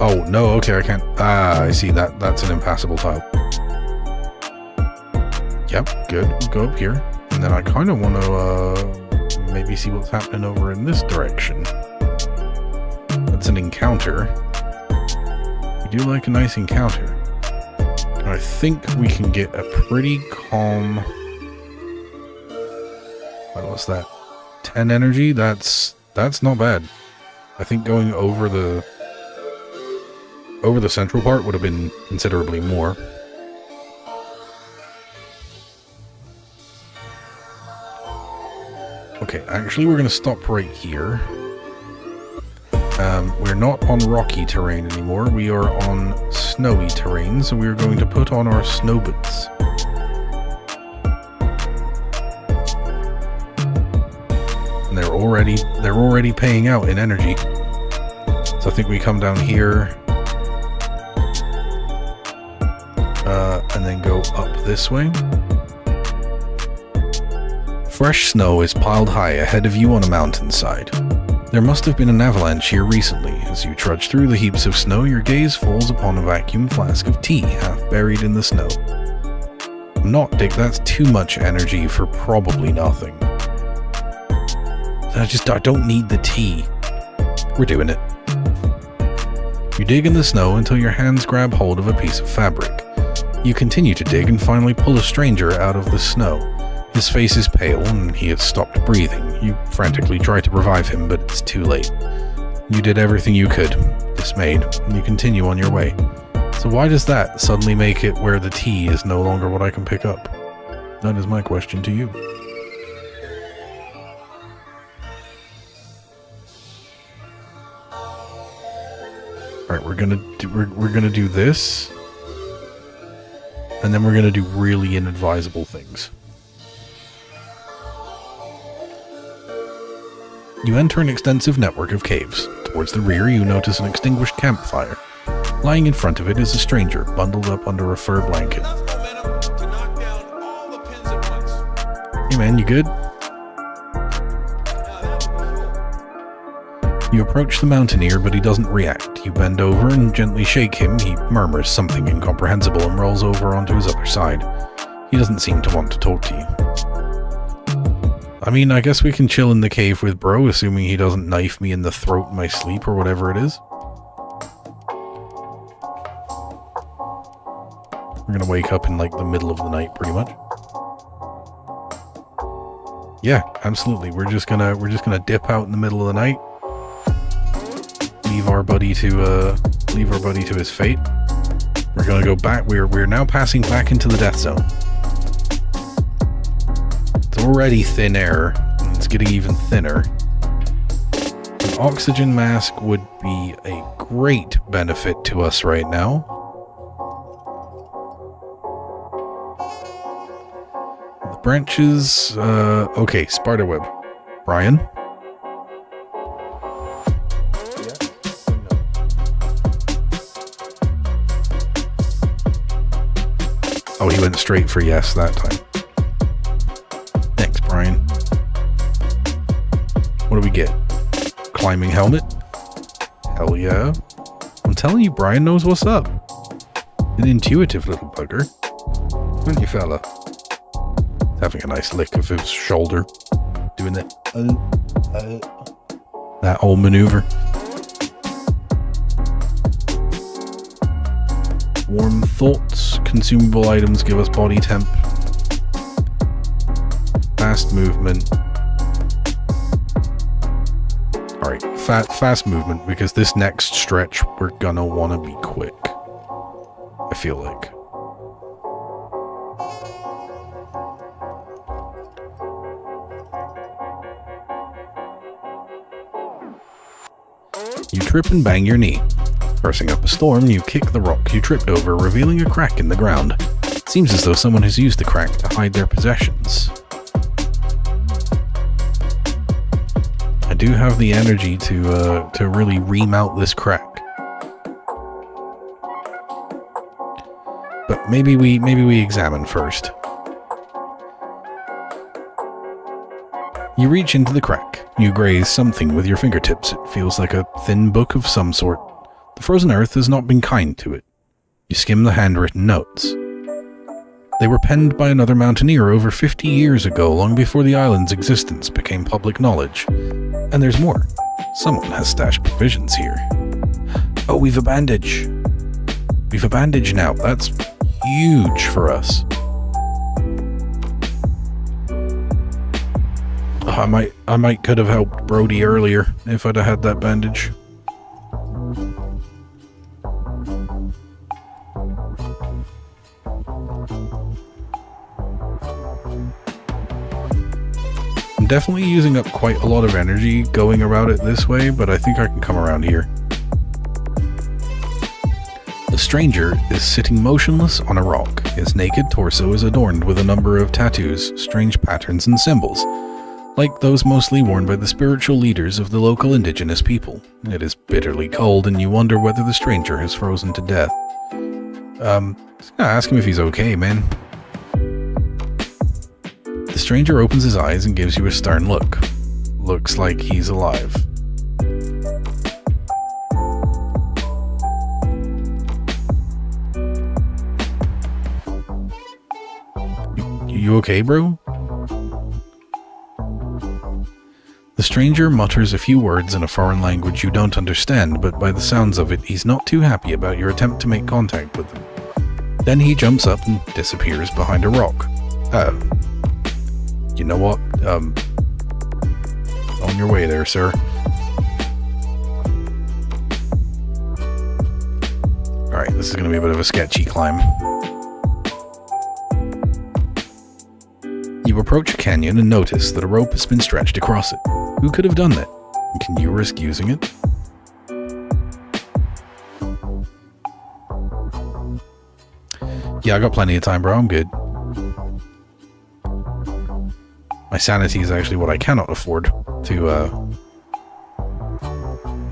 Oh, no, okay, I can't. Ah, I see that. That's an impassable tile. Yep, good. We'll go up here. And then I kind of want to, maybe see what's happening over in this direction. That's an encounter. We do like a nice encounter. I think we can get a pretty calm... What's that? 10 energy? That's not bad. I think going over the central part would have been considerably more. Okay, actually we're going to stop right here. We're not on rocky terrain anymore. We are on snowy terrain, so we are going to put on our snow boots. And they're already paying out in energy. So I think we come down here, and then go up this way. Fresh snow is piled high ahead of you on a mountainside. There must have been an avalanche here recently. As you trudge through the heaps of snow, your gaze falls upon a vacuum flask of tea half buried in the snow. Not Dick, that's too much energy for probably nothing. I don't need the tea. We're doing it. You dig in the snow until your hands grab hold of a piece of fabric. You continue to dig and finally pull a stranger out of the snow. His face is pale and he has stopped breathing. You frantically try to revive him, but it's too late. You did everything you could, dismayed, and you continue on your way. So why does that suddenly make it where the tea is no longer what I can pick up? That is my question to you. Alright, we're gonna do this, and then we're gonna do really inadvisable things. You enter an extensive network of caves. Towards the rear, you notice an extinguished campfire. Lying in front of it is a stranger, bundled up under a fur blanket. Hey man, you good? You approach the mountaineer, but he doesn't react. You bend over and gently shake him. He murmurs something incomprehensible and rolls over onto his other side. He doesn't seem to want to talk to you. I mean, I guess we can chill in the cave with bro, assuming he doesn't knife me in the throat in my sleep or whatever it is. We're gonna wake up in like the middle of the night, pretty much. Yeah, absolutely. We're just gonna dip out in the middle of the night. Leave our buddy to his fate. We're gonna go back. We're now passing back into the death zone. It's already thin air, and it's getting even thinner. An oxygen mask would be a great benefit to us right now. The branches, okay, spider web. Brian? he went straight for yes that time. Thanks, Brian. What do we get? Climbing helmet? Hell yeah. I'm telling you, Brian knows what's up. An intuitive little bugger. Aren't you, fella? Having a nice lick of his shoulder. Doing that whole maneuver. Warm thoughts. Consumable items give us body temp. Fast movement. Alright, fast movement, because this next stretch we're gonna wanna be quick. I feel like. You trip and bang your knee. Cursing up a storm, you kick the rock you tripped over, revealing a crack in the ground. Seems as though someone has used the crack to hide their possessions. I do have the energy to really remount this crack. But maybe we examine first. You reach into the crack. You graze something with your fingertips. It feels like a thin book of some sort. The frozen earth has not been kind to it. You skim the handwritten notes. They were penned by another mountaineer over 50 years ago, long before the island's existence became public knowledge. And there's more. Someone has stashed provisions here. Oh, we've a bandage. We've a bandage now. That's huge for us. Oh, I might could have helped Brody earlier if I'd have had that bandage. I'm definitely using up quite a lot of energy going about it this way, but I think I can come around here. The stranger is sitting motionless on a rock. His naked torso is adorned with a number of tattoos, strange patterns and symbols, like those mostly worn by the spiritual leaders of the local indigenous people. It is bitterly cold, and you wonder whether the stranger has frozen to death. Ask him if he's okay, man. The stranger opens his eyes and gives you a stern look. Looks like he's alive. You okay, bro? The stranger mutters a few words in a foreign language you don't understand, but by the sounds of it, he's not too happy about your attempt to make contact with him. Then he jumps up and disappears behind a rock. You know what? On your way there, sir. Alright, this is going to be a bit of a sketchy climb. You approach a canyon and notice that a rope has been stretched across it. Who could have done that? Can you risk using it? Yeah, I got plenty of time, bro. I'm good. My sanity is actually what I cannot afford to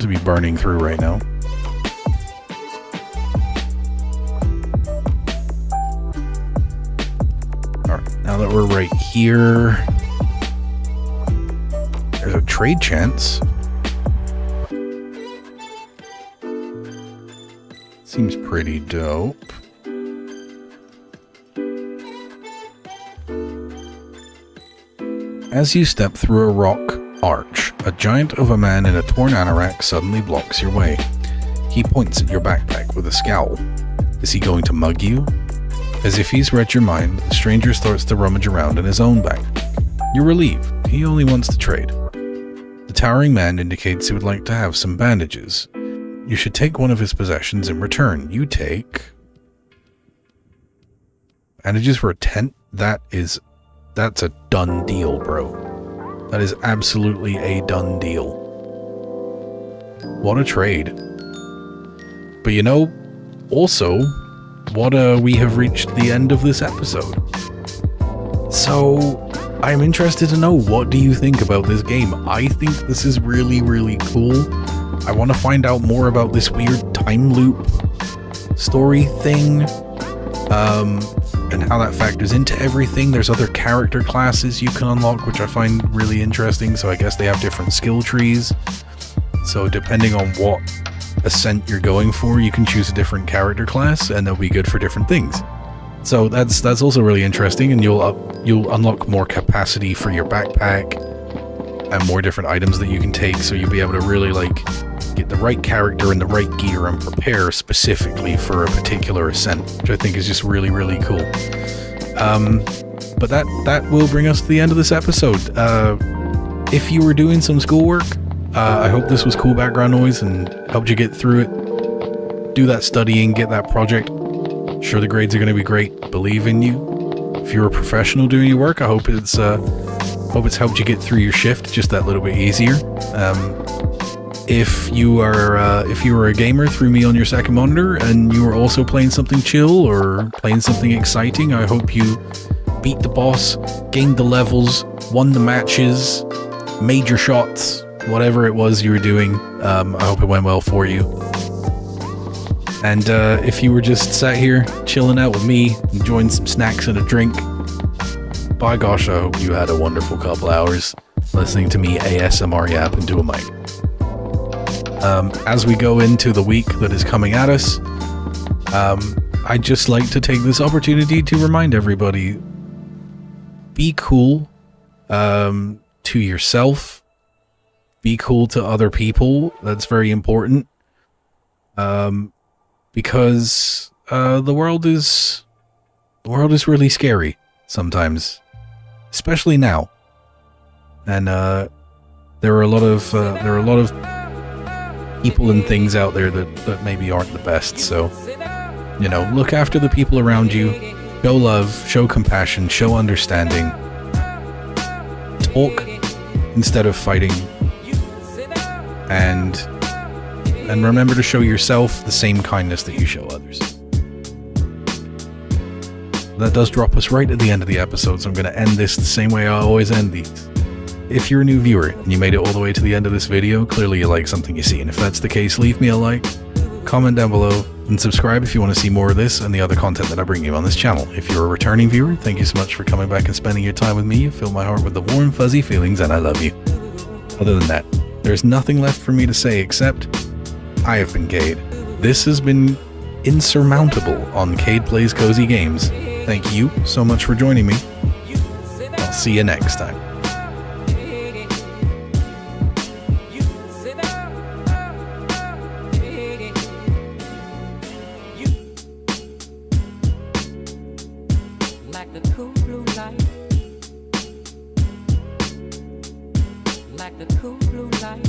be burning through right now. Alright, now that we're right here, there's a trade chance. Seems pretty dope. As you step through a rock arch, a giant of a man in a torn anorak suddenly blocks your way. He points at your backpack with a scowl. Is he going to mug you? As if he's read your mind, the stranger starts to rummage around in his own backpack. You're relieved. He only wants to trade. The towering man indicates he would like to have some bandages. You should take one of his possessions in return. You take bandages for a tent? That's a done deal, bro. That is absolutely a done deal. What a trade. But you know, also, we have reached the end of this episode. So, I'm interested to know, what do you think about this game? I think this is really, really cool. I want to find out more about this weird time loop story thing. and how that factors into everything. There's other character classes you can unlock, which I find really interesting. So I guess they have different skill trees. So depending on what ascent you're going for, you can choose a different character class, and they'll be good for different things. So that's also really interesting, and you'll unlock more capacity for your backpack and more different items that you can take. So you'll be able to really like get the right character and the right gear and prepare specifically for a particular ascent, which I think is just really, really cool. But that will bring us to the end of this episode. If you were doing some schoolwork, I hope this was cool background noise and helped you get through it. Do that studying, get that project. Sure, the grades are going to be great. Believe in you. If you're a professional doing your work, I hope it's helped you get through your shift just that little bit easier. If you were a gamer through me on your second monitor and you were also playing something chill or playing something exciting, I hope you beat the boss, gained the levels, won the matches, made your shots, whatever it was you were doing. I hope it went well for you. And if you were just sat here chilling out with me, enjoying some snacks and a drink, by gosh, I hope you had a wonderful couple hours listening to me ASMR yap into a mic. As we go into the week that is coming at us, I'd just like to take this opportunity to remind everybody, be cool to yourself, be cool to other people. That's very important. Because the world is really scary sometimes, especially now. And there are a lot of people and things out there that maybe aren't the best. So, look after the people around you, show love, show compassion, show understanding. Talk instead of fighting. And remember to show yourself the same kindness that you show others. That does drop us right at the end of the episode, so I'm going to end this the same way I always end these. If you're a new viewer and you made it all the way to the end of this video, clearly you like something you see, and if that's the case, leave me a like, comment down below, and subscribe if you want to see more of this and the other content that I bring you on this channel. If you're a returning viewer, thank you so much for coming back and spending your time with me. You fill my heart with the warm, fuzzy feelings, and I love you. Other than that, there's nothing left for me to say except I have been Kade. This has been Insurmountable on Kade Plays Kozy Games. Thank you so much for joining me. I'll see you next time. Like the cool blue light. Like the cool blue light.